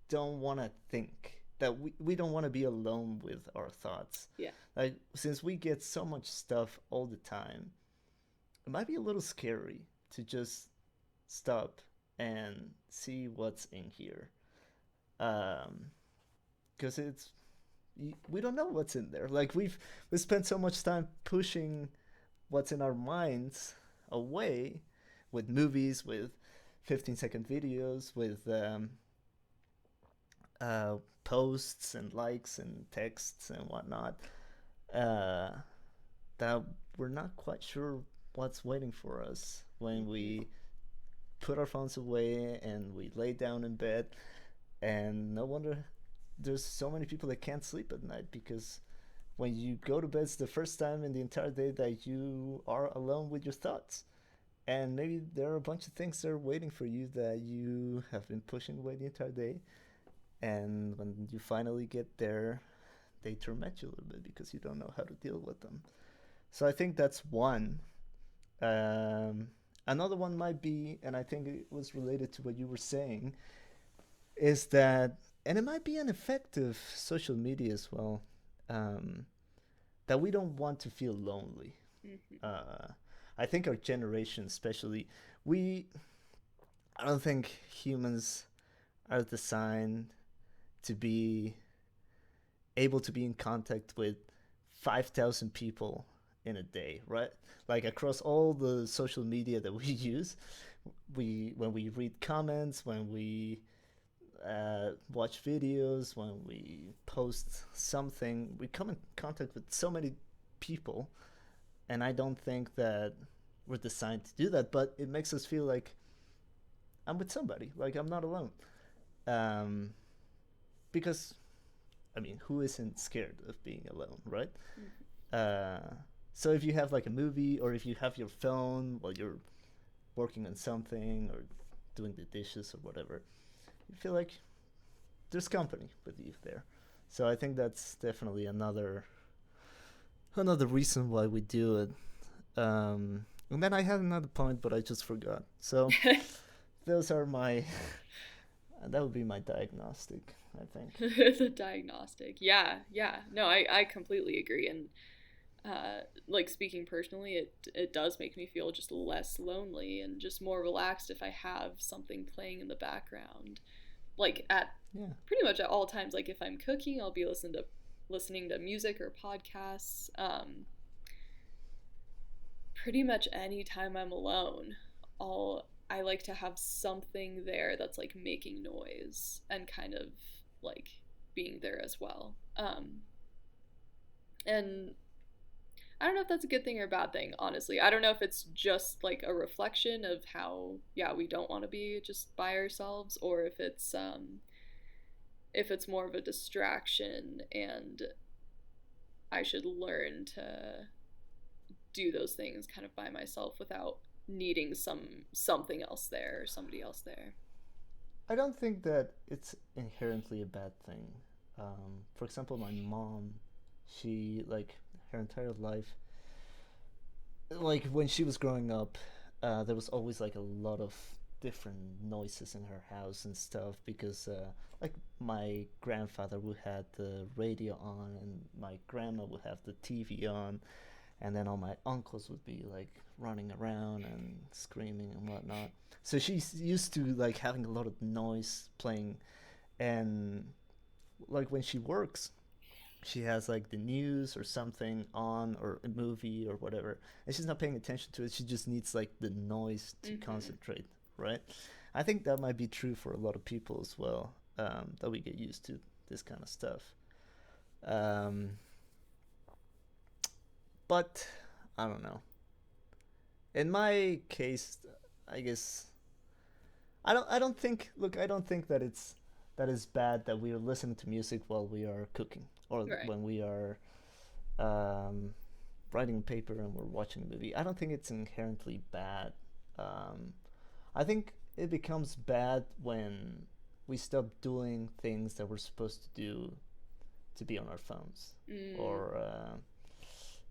don't want to think, that we don't want to be alone with our thoughts. Yeah. Like since we get so much stuff all the time, it might be a little scary to just stop and see what's in here, um because it's, we don't know what's in there. Like we spent so much time pushing what's in our minds away with movies, with 15-second videos, with posts and likes and texts and whatnot, uh, that we're not quite sure what's waiting for us when Mm-hmm. we put our phones away and we lay down in bed. And no wonder there's so many people that can't sleep at night, because when you go to bed, it's the first time in the entire day that you are alone with your thoughts. And maybe there are a bunch of things that are waiting for you that you have been pushing away the entire day. And when you finally get there, they torment you a little bit because you don't know how to deal with them. So I think that's one. Um, Another one might be, and I think it was related to what you were saying, is that, and it might be an effective social media as well, um, that we don't want to feel lonely. Mm-hmm. Uh, I think our generation, especially, we, I don't think humans are designed to be able to be in contact with 5,000 people in a day, right? Like across all the social media that we use, we when we read comments, when we watch videos, when we post something, we come in contact with so many people, and I don't think that we're designed to do that. But it makes us feel like I'm with somebody, like I'm not alone. Um, because I mean, who isn't scared of being alone, right? Mm-hmm. Uh, so if you have like a movie, or if you have your phone while you're working on something or doing the dishes or whatever, you feel like there's company with you there. So I think that's definitely another reason why we do it. And then I had another point, but I just forgot. So those are my that would be my diagnostic, I think. The diagnostic. Yeah, yeah. No, I completely agree. And like speaking personally, it does make me feel just less lonely and just more relaxed if I have something playing in the background. Like at Yeah. pretty much at all times. Like if I'm cooking, I'll be listening to music or podcasts. Pretty much any time I'm alone, I'll I like to have something there that's like making noise and kind of like being there as well. And I don't know if that's a good thing or a bad thing, honestly. I don't know if it's just like a reflection of how, yeah, we don't want to be just by ourselves, or if it's more of a distraction and I should learn to do those things kind of by myself without needing something else there or somebody else there. I don't think that it's inherently a bad thing. For example, my mom, she like her entire life, like when she was growing up, there was always like a lot of different noises in her house and stuff because like my grandfather would have the radio on and my grandma would have the TV on, and then all my uncles would be like running around and screaming and whatnot. So she's used to like having a lot of noise playing, and like when she works, she has like the news or something on or a movie or whatever, and she's not paying attention to it. She just needs like the noise to Mm-hmm. concentrate, right? I think that might be true for a lot of people as well. That we get used to this kind of stuff. Um, but I don't know. In my case, I guess I don't. I don't think. Look, I don't think that it's bad that we are listening to music while we are cooking or Right. when we are um, writing a paper and we're watching a movie. I don't think it's inherently bad. Um, I think it becomes bad when we stop doing things that we're supposed to do to be on our phones, Mm.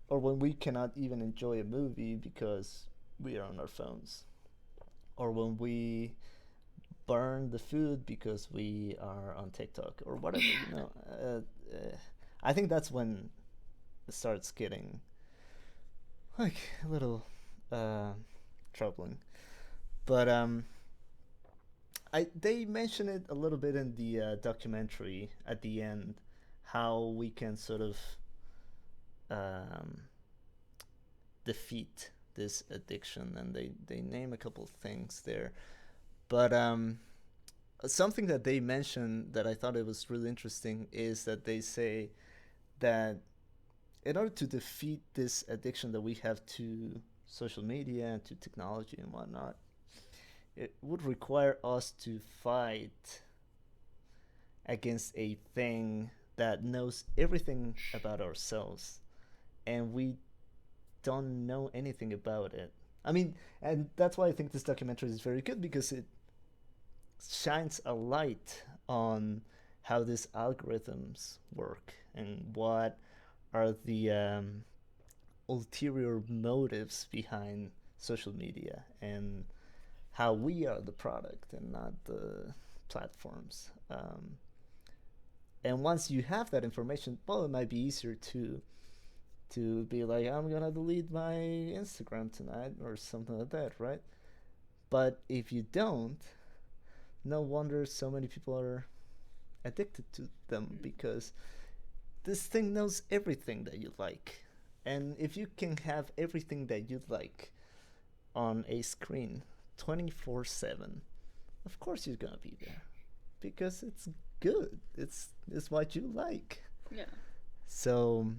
or when we cannot even enjoy a movie because we are on our phones, or when we burn the food because we are on TikTok or whatever. I think that's when it starts getting like a little uh, troubling. But they mention it a little bit in the documentary at the end, how we can sort of um, defeat this addiction, and they name a couple of things there. But something that they mentioned that I thought it was really interesting is that they say that in order to defeat this addiction that we have to social media and to technology and whatnot, it would require us to fight against a thing that knows everything about ourselves and we don't know anything about it. I mean, and that's why I think this documentary is very good because it shines a light on how these algorithms work and what are the ulterior motives behind social media and how we are the product and not the platforms. And once you have that information, well, it might be easier to be like, I'm gonna delete my Instagram tonight or something like that, right? But if you don't, no wonder so many people are addicted to them Mm. because this thing knows everything that you like. And if you can have everything that you like on a screen 24/7, of course you're gonna be there because it's good. It's what you like. Yeah. So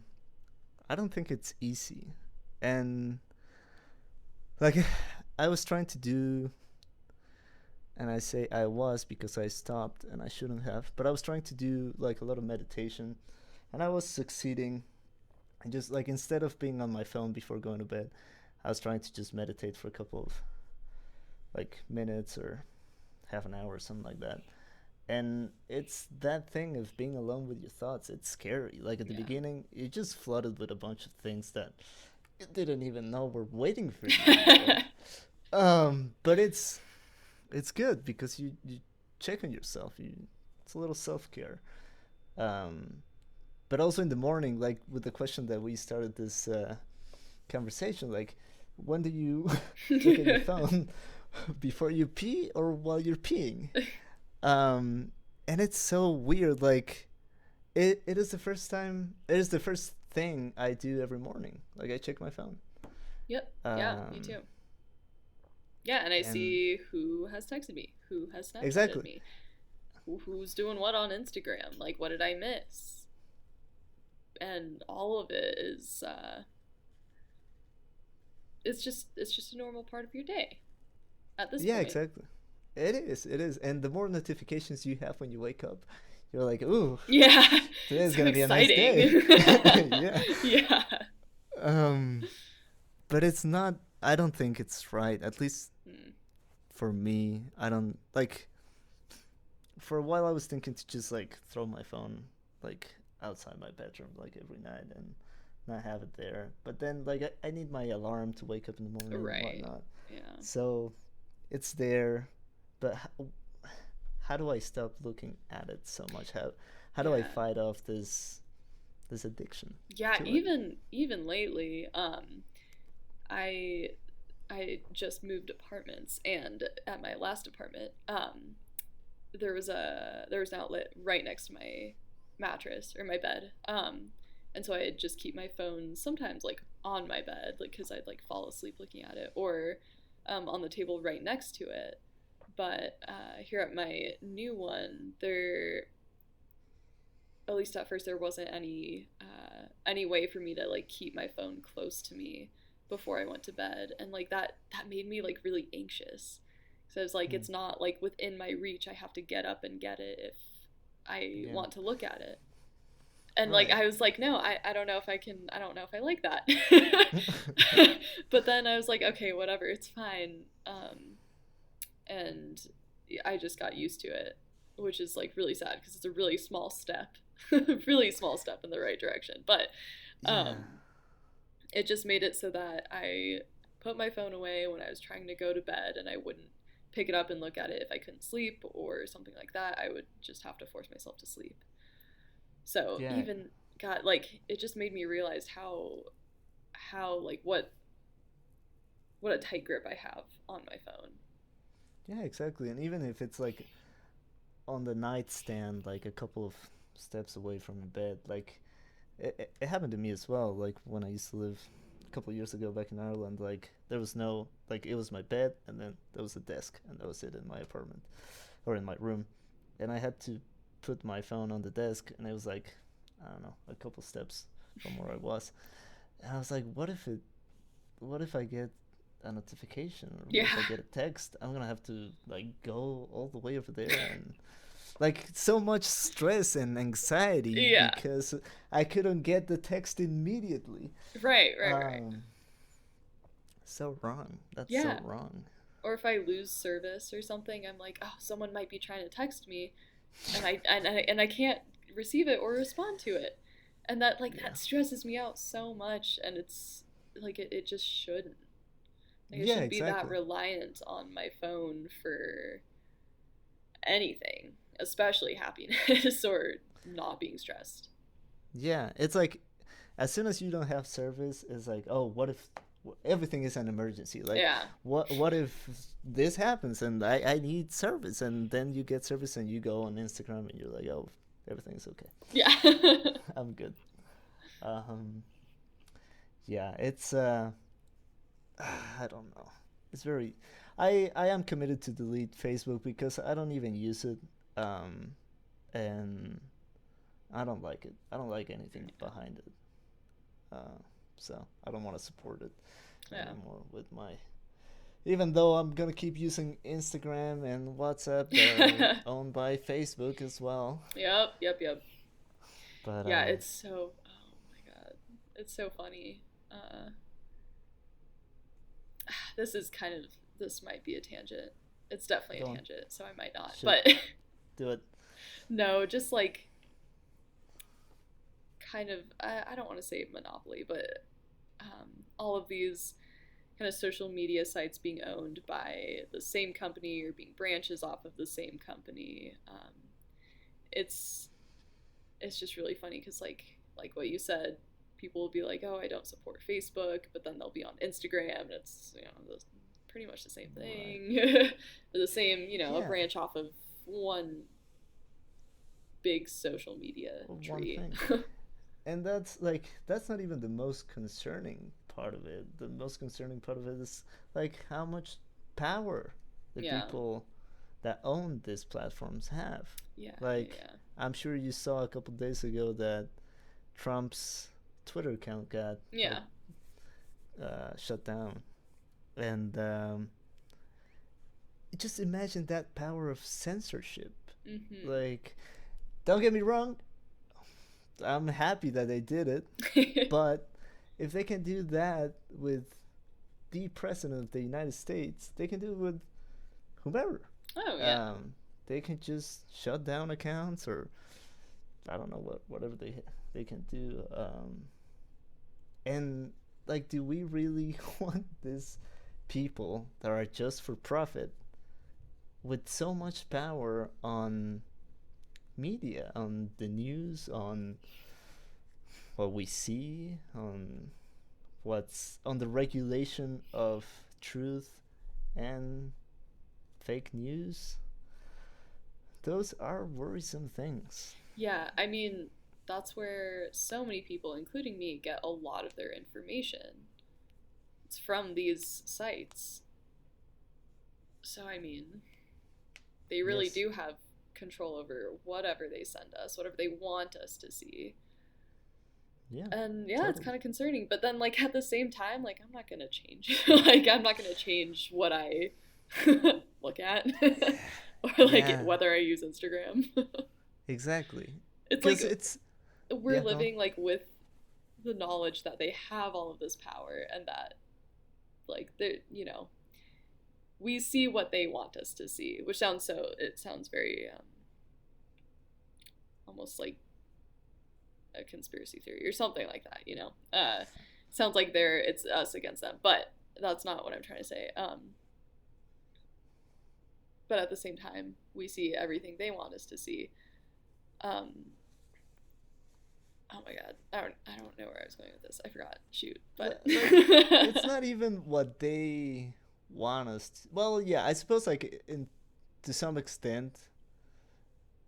I don't think it's easy. And like I was trying to do, and I say I was because I stopped and I shouldn't have, but I was trying to do like a lot of meditation and I was succeeding. And just like instead of being on my phone before going to bed, I was trying to just meditate for a couple of like minutes or half an hour or something like that. And it's that thing of being alone with your thoughts. It's scary. Like at the Yeah. beginning, you're just flooded with a bunch of things that you didn't even know were waiting for you, right? But it's good because you check on yourself. It's a little self care. Um, but also in the morning, like with the question that we started this conversation, like when do you look at your phone before you pee or while you're peeing? Um, and it's so weird. Like it is the first time. It is the first thing I do every morning. Like I check my phone. Yep. Yeah, me Um, too. Yeah, and I And see who has texted me, who has Snapchatted exactly. me, who's doing what on Instagram, like what did I miss? And all of it is it's just a normal part of your day at this Yeah, point. exactly. It is. And the more notifications you have when you wake up, you're like, ooh, Yeah, today's so gonna be a nice day. exciting. Yeah. Yeah. Um, but it's not. I don't think it's right. At least Hmm. for me, I don't like. For a while, I was thinking to just like throw my phone like outside my bedroom like every night and not have it there. But then like I need my alarm to wake up in the morning and Right. whatnot. Yeah. So it's there, but how do I stop looking at it so much? How do I Yeah. fight off this addiction Yeah, to it? even lately, I I just moved apartments, and at my last apartment, there was an outlet right next to my mattress or my bed. And so I'd just keep my phone sometimes like on my bed, like because I'd like fall asleep looking at it, or on the table right next to it. But here at my new one, there, at least at first, there wasn't any way for me to like keep my phone close to me before I went to bed, and like that made me like really anxious. So it's like Hmm. it's not like within my reach. I have to get up and get it if I Yeah. want to look at it. And like Right. I was like, no, I don't know if I can. I don't know if I like that. But then I was like, okay, whatever, it's fine. And I just got used to it, which is like really sad because it's a really small step, really small step in the right direction. But Yeah. um, it just made it so that I put my phone away when I was trying to go to bed, and I wouldn't pick it up and look at it if I couldn't sleep or something like that. I would just have to force myself to sleep. So Yeah. even got like it just made me realize how like what a tight grip I have on my phone. Yeah. Exactly. And even if it's like on the nightstand, like a couple of steps away from the bed, like it happened to me as well. Like when I used to live a couple of years ago back in Ireland, like there was no like it was my bed and then there was a desk and that was it in my apartment or in my room, and I had to put my phone on the desk and it was like I don't know a couple steps from where I was, and I was like, what if I get a notification or what Yeah. if I get a text? I'm gonna have to like go all the way over there and like so much stress and anxiety Yeah. because I couldn't get the text immediately. Right, right, right. Um, so wrong. That's so Yeah. wrong. Or if I lose service or something, I'm like, oh, someone might be trying to text me, and I can't receive it or respond to it, and that like Yeah. that stresses me out so much, and it's like it just shouldn't. Like I Yeah, shouldn't be that exactly. reliant on my phone for anything, especially happiness or not being stressed. Yeah, it's like as soon as you don't have service, it's like, oh, what if everything is an emergency? Like, Yeah. what if this happens and I need service, and then you get service and you go on Instagram and you're like, oh, everything's okay. Yeah. I'm good. Um, yeah, it's I don't know. It's very. I am committed to delete Facebook because I don't even use it, um, and I don't like it. I don't like anything behind it. Uh, so I don't want to support it Yeah. anymore with my. Even though I'm gonna keep using Instagram and WhatsApp that are owned by Facebook as well, Yep, yep, yep. but Yeah, it's so, oh my god. It's so funny. Uh this is kind of, this might be a tangent. It's definitely a go on, tangent, so I might not. shoot, But do it. no, just like kind of, I don't want to say monopoly, but all of these kind of social media sites being owned by the same company or being branches off of the same company. It's it's just really funny because like what you said, people will be like, oh, I don't support Facebook, but then they'll be on Instagram, and it's, pretty much the same Right. thing. Or the same, a Yeah. branch off of one big social media One tree. thing. And that's not even the most concerning part of it. The most concerning part of it is like how much power the Yeah. people that own these platforms have. Yeah. Like, Yeah. I'm sure you saw a couple days ago that Trump's Twitter account got like Yeah. shut down, and just imagine that power of censorship. Mhm. Like, don't get me wrong, I'm happy that they did it, but if they can do that with the president of the United States, they can do it with whomever. Oh yeah. Um, they can just shut down accounts, or I don't know whatever they can do. And like, do we really want these people that are just for profit with so much power on media, on the news, on what we see, on what's on the regulation of truth and fake news? Those are worrisome things. Yeah, I mean, that's where so many people, including me, get a lot of their information. It's from these sites. So, I mean, they really Yes. do have control over whatever they send us, whatever they want us to see. Yeah. And yeah, it's Totally. kind of concerning. But then, like, at the same time, like, I'm not going to change. Like, I'm not going to change what I look at or, like, Yeah. whether I use Instagram. Exactly. It's like Because it's we're yeah. Go on. living, like, with the knowledge that they have all of this power and that, like, we see what they want us to see, which it sounds very almost like a conspiracy theory or something like that, sounds like it's us against them, but that's not what I'm trying to say. But at the same time, we see everything they want us to see. um oh my god, I don't know where I was going with this. I forgot. Shoot. But Like, it's not even what they want us to, well, yeah, I suppose, like, in to some extent,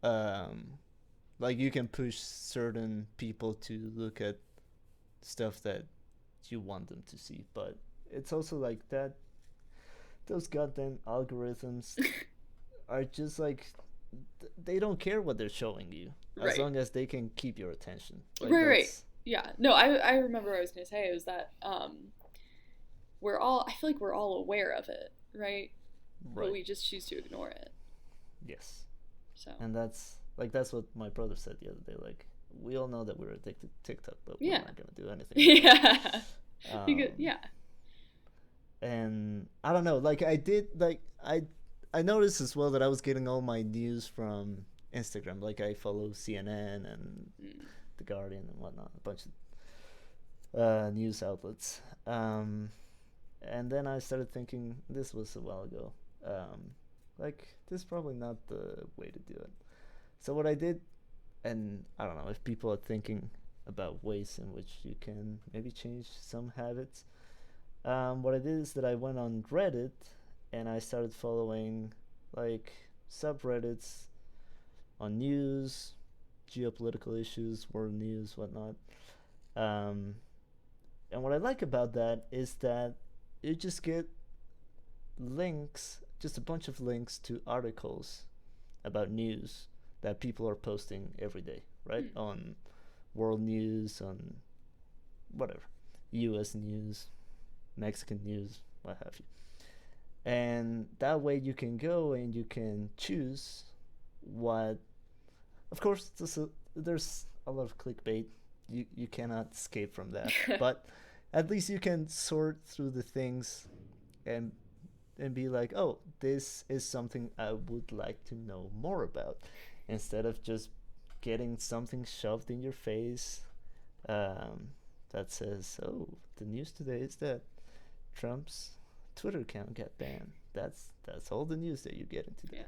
um like, you can push certain people to look at stuff that you want them to see, but it's also like that those goddamn algorithms are just like, they don't care what they're showing you as right. long as they can keep your attention. Like, Right. that's Yeah. No, I remember what I was gonna say. It was that I feel like we're all aware of it, right? But right. we just choose to ignore it. Yes. So And that's what my brother said the other day. Like, we all know that we're addicted to TikTok, but we're yeah. not gonna do anything about it. Yeah. Because Um, yeah. and I don't know. Like, I did like I noticed as well that I was getting all my news from Instagram. Like, I follow CNN and Mm. The Guardian and whatnot, a bunch of news outlets. And then I started thinking, this was a while ago. Um, like, this is probably not the way to do it. So what I did, and I don't know if people are thinking about ways in which you can maybe change some habits. What I did is that I went on Reddit and I started following, like, subreddits on news, geopolitical issues, world news, whatnot. Um, and what I like about that is that you just get links, just a bunch of links to articles about news that people are posting every day, right? Mm. On world news, on whatever, US news, Mexican news, what have you. And that way you can go and you can choose what. Of course, there's a lot of clickbait. You cannot escape from that. But at least you can sort through the things and be like, oh, this is something I would like to know more about, instead of just getting something shoved in your face, um, that says, oh, the news today is that Trump's Twitter account got banned. That's all the news that you're getting today.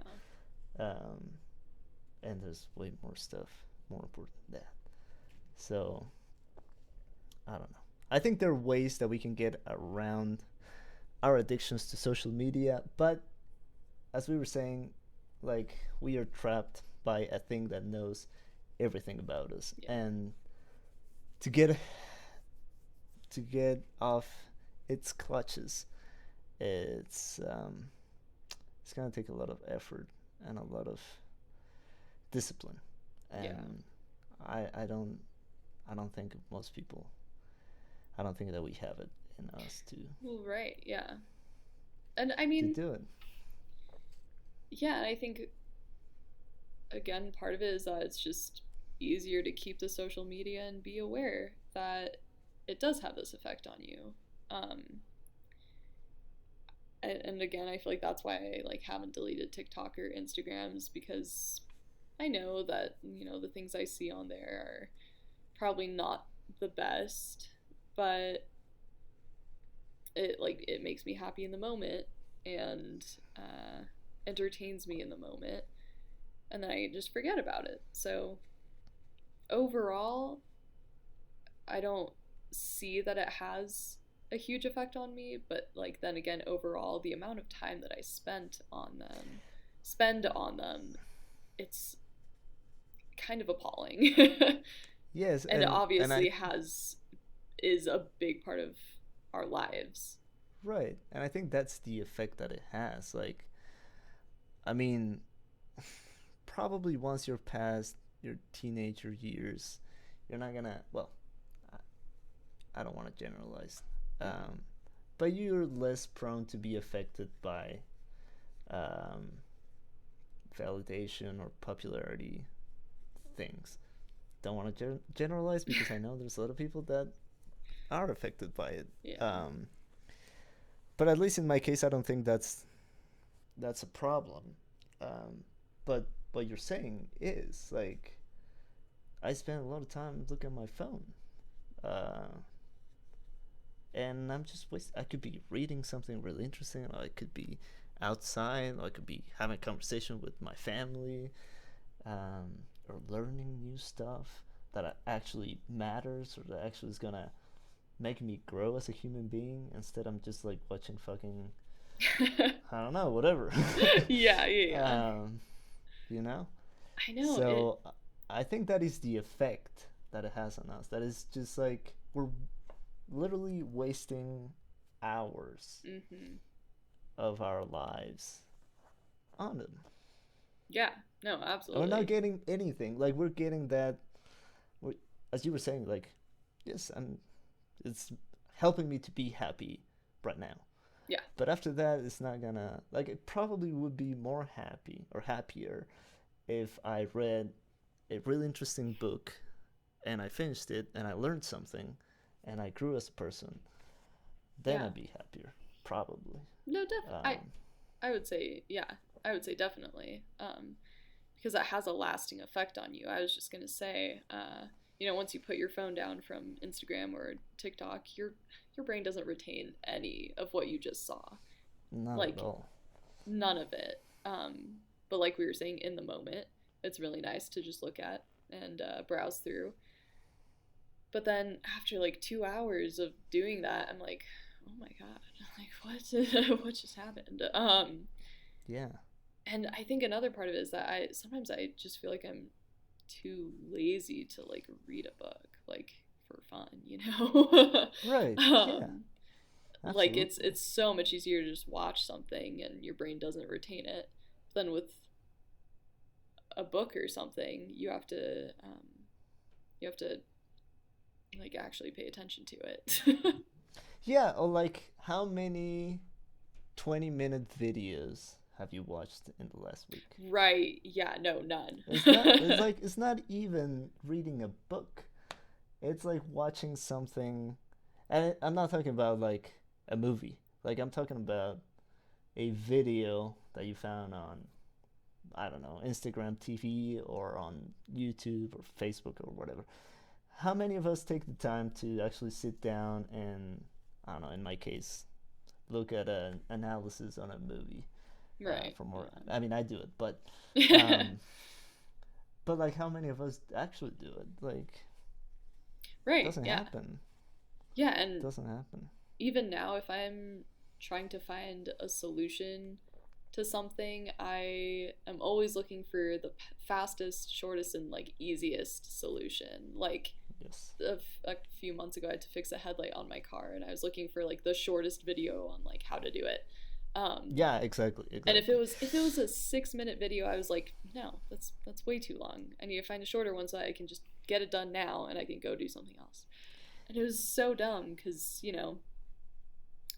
Yeah. Um, and there's way more stuff more important than that. So I don't know. I think there are ways that we can get around our addictions to social media, but as we were saying, like, we are trapped by a thing that knows everything about us, Yeah. and to get off its clutches, it's it's gonna take a lot of effort and a lot of discipline, Yeah. and I I don't think most people, I don't think that we have it in us Well, right. Yeah. And I to mean, do it. yeah, I think again, part of it is that it's just easier to keep the social media and be aware that it does have this effect on you. Um, and again, I feel like that's why I like haven't deleted TikTok or Instagrams because I know that the things I see on there are probably not the best, but it makes me happy in the moment and uh, entertains me in the moment, and then I just forget about it. So overall, I don't see that it has a huge effect on me, but like then again, overall, the amount of time that I spend on them, it's kind of appalling. Yes, And it and I obviously has is a big part of our lives. right, and I think that's the effect that it has. Like, I mean, probably once you're past your teenager years, you're not gonna. Well, I don't want to generalize, Mm-hmm. um, but you're less prone to be affected by um, validation or popularity things. Don't want to generalize because I know there's a lot of people that are affected by it. Yeah. Um, but at least in my case, I don't think that's a problem. Um, but what you're saying is like I spend a lot of time looking at my phone, uh, and I'm just I could be reading something really interesting, or I could be outside, or I could be having a conversation with my family, or learning new stuff that actually matters, or that actually is gonna make me grow as a human being. Instead, I'm just like watching fucking, I don't know, whatever. Yeah, yeah. um, you know. I know it. So I think that is the effect that it has on us. That is just like we're literally wasting hours Hmm. of our lives on them. Yeah. No, And we're not absolutely. getting anything. Like we're getting that, we're, as you were saying, like yes, and it's helping me to be happy right now. Yeah. But after that, it's not gonna like. It probably would be more happy or happier if I read a really interesting book and I finished it and I learned something and I grew as a person. Then Yeah. I'd be happier, probably. No, Um, I would say yeah. I would say definitely. Because that has a lasting effect on you. I was just gonna say, once you put your phone down from Instagram or TikTok, your brain doesn't retain any of what you just saw, Not at like all. none of it. But like we were saying, in the moment, it's really nice to just look at and browse through. But then after like 2 hours of doing that, I'm like, oh my god, like what just happened? Yeah. And I think another part of it is that I sometimes I just feel like I'm too lazy to like read a book like for fun, Right. Yeah. um, like Absolutely. it's so much easier to just watch something and your brain doesn't retain it than with a book or something. You have to like actually pay attention to it. Yeah. Or like, how many 20-minute videos have you watched in the last week? Right? Yeah. No, none. It's not. It's like it's not even reading a book. It's like watching something, and I'm not talking about like a movie. Like I'm talking about a video that you found on, I don't know, Instagram TV or on YouTube or Facebook or whatever. How many of us take the time to actually sit down and, I don't know, in my case, look at an analysis on a movie Right. for more? Yeah. I mean, I do it, um, but like, how many of us actually do it? Like, Right. doesn't Yeah. happen. Yeah. And Doesn't happen. even now, if I'm trying to find a solution to something, I am always looking for the fastest, shortest, and like easiest solution. Like Yes. a few months ago, I had to fix a headlight on my car, and I was looking for like the shortest video on like how to do it. Um, Yeah, exactly, and exactly. if it was a 6 minute video, I was like, no, that's way too long. I need to find a shorter one so I can just get it done now and I can go do something else. And it was so dumb because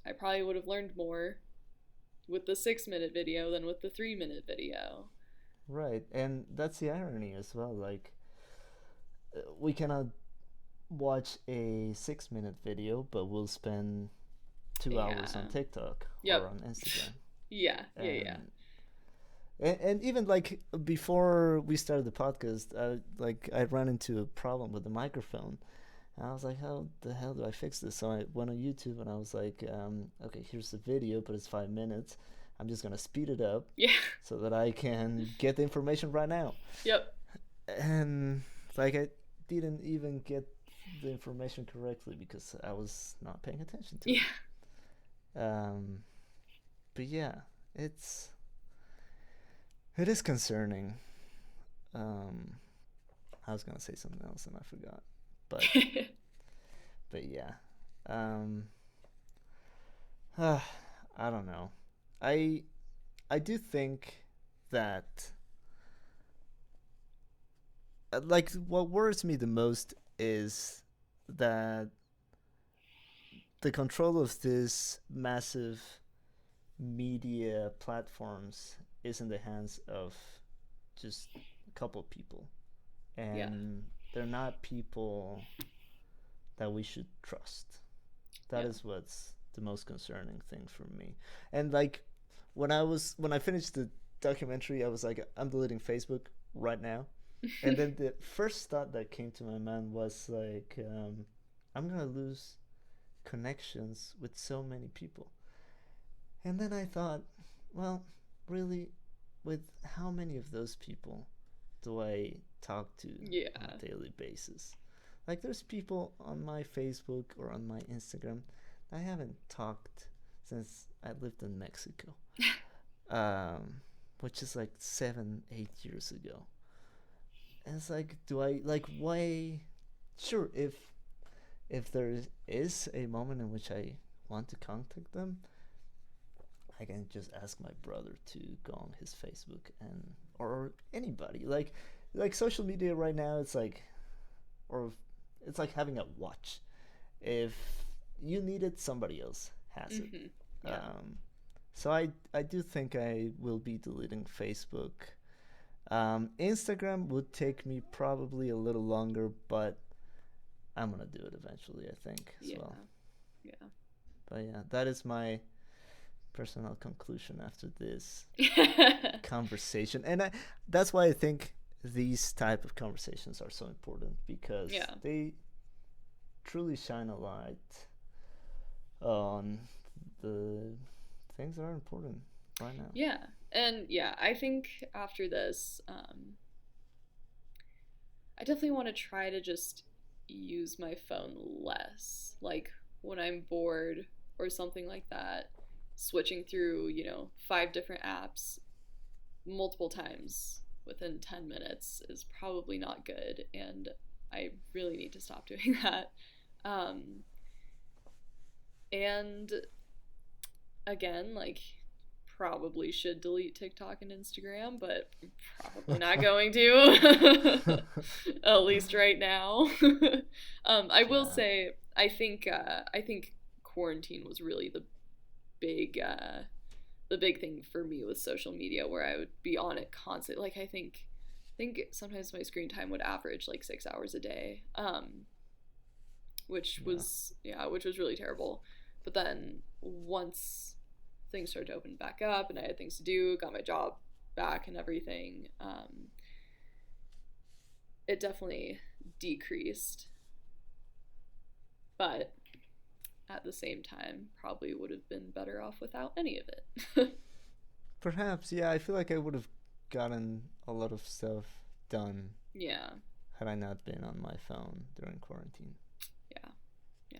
I probably would have learned more with the 6 minute video than with the 3 minute video. Right, and that's the irony as well. Like, we cannot watch a 6 minute video, but we'll spend 2 hours on Yeah. TikTok or Yep. on Instagram. Yeah. Yeah. Yeah. And even like before we started the podcast, I ran into a problem with the microphone. And I was like, how the hell do I fix this? So I went on YouTube and I was like, okay, here's the video, but it's 5 minutes. I'm just gonna speed it up Yeah. so that I can get the information right now. Yep. And like I didn't even get the information correctly because I was not paying attention to Yeah. it. Um, but yeah, it's it is concerning. Um, I was gonna say something else and I forgot, but yeah, um, I don't know. I I do think that like what worries me the most is that the control of this massive media platforms is in the hands of just a couple of people, Yeah. and they're not people that we should trust. That Yeah. is what's the most concerning thing for me. And like when I finished the documentary, I was like, I'm deleting Facebook right now. And then the first thought that came to my mind was like, I'm gonna lose connections with so many people. And then I thought, well, really, with how many of those people do I talk to on Yeah. a daily basis? Like, there's people on my Facebook or on my Instagram I haven't talked since I lived in Mexico, um, which is like 7, 8 years ago. And it's like, do I like why? Sure, if there is a moment in which I want to contact them, I can just ask my brother to go on his Facebook and or anybody. Like social media right now, it's like or it's like having a watch. If you need it, somebody else has it. Yeah. Um, so I do think I will be deleting Facebook. Instagram would take me probably a little longer, but I'm gonna do it eventually, I think, as Yeah. well. Yeah. But yeah, that is my personal conclusion after this conversation, and that's why I think these type of conversations are so important because Yeah. they truly shine a light on the things that are important right now. Yeah. And yeah, I think after this, I definitely want to try to just use my phone less. Like when I'm bored or something like that, switching through, 5 different apps multiple times within 10 minutes is probably not good. And I really need to stop doing that. Um, and again, like, probably should delete TikTok and Instagram, but probably not going to. At least right now. I will Yeah. say, I think quarantine was really big uh, the big thing for me with social media, where I would be on it constantly. Like I think sometimes my screen time would average like 6 hours a day, Yeah. which was really terrible. But then once things started to open back up and I had things to do, got my job back and everything, it definitely decreased. But at the same time, probably would have been better off without any of it. Perhaps, yeah, I feel like I would have gotten a lot of stuff done Yeah, had I not been on my phone during quarantine. yeah, yeah.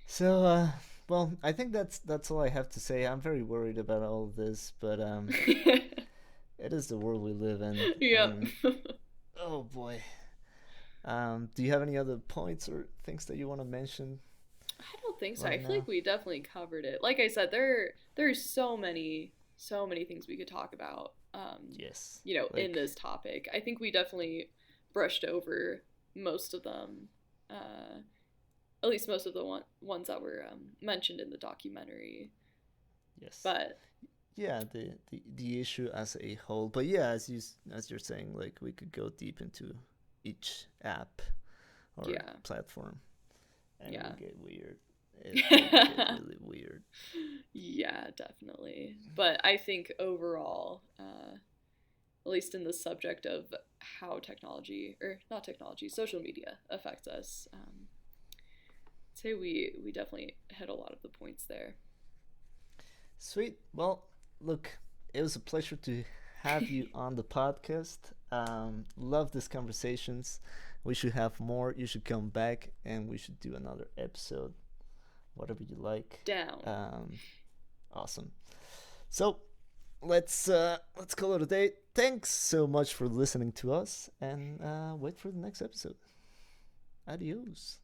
So, well, I think that's all I have to say. I'm very worried about all of this, but it is the world we live in, Yep. and oh boy. Do you have any other points or things that you want to mention I don't think so. I right feel like now? we definitely covered it. Like I said, there's so many things we could talk about. Yes. In Like, this topic, I think we definitely brushed over most of them. At least most of the ones that were mentioned in the documentary. yes. But Yeah, the issue as a whole. But yeah, as you're saying, like we could go deep into each app or yeah, platform, and it yeah. would get weird. It would get really weird. Yeah, definitely. But I think overall, at least in the subject of how technology, or not technology, social media affects us, I'd say we definitely hit a lot of the points there. Sweet. Well, look, it was a pleasure to have you on the podcast. Love these conversations. We should have more. You should come back, and we should do another episode, whatever you like. Down. Awesome. So let's call it a day. Thanks so much for listening to us, and wait for the next episode. Adios.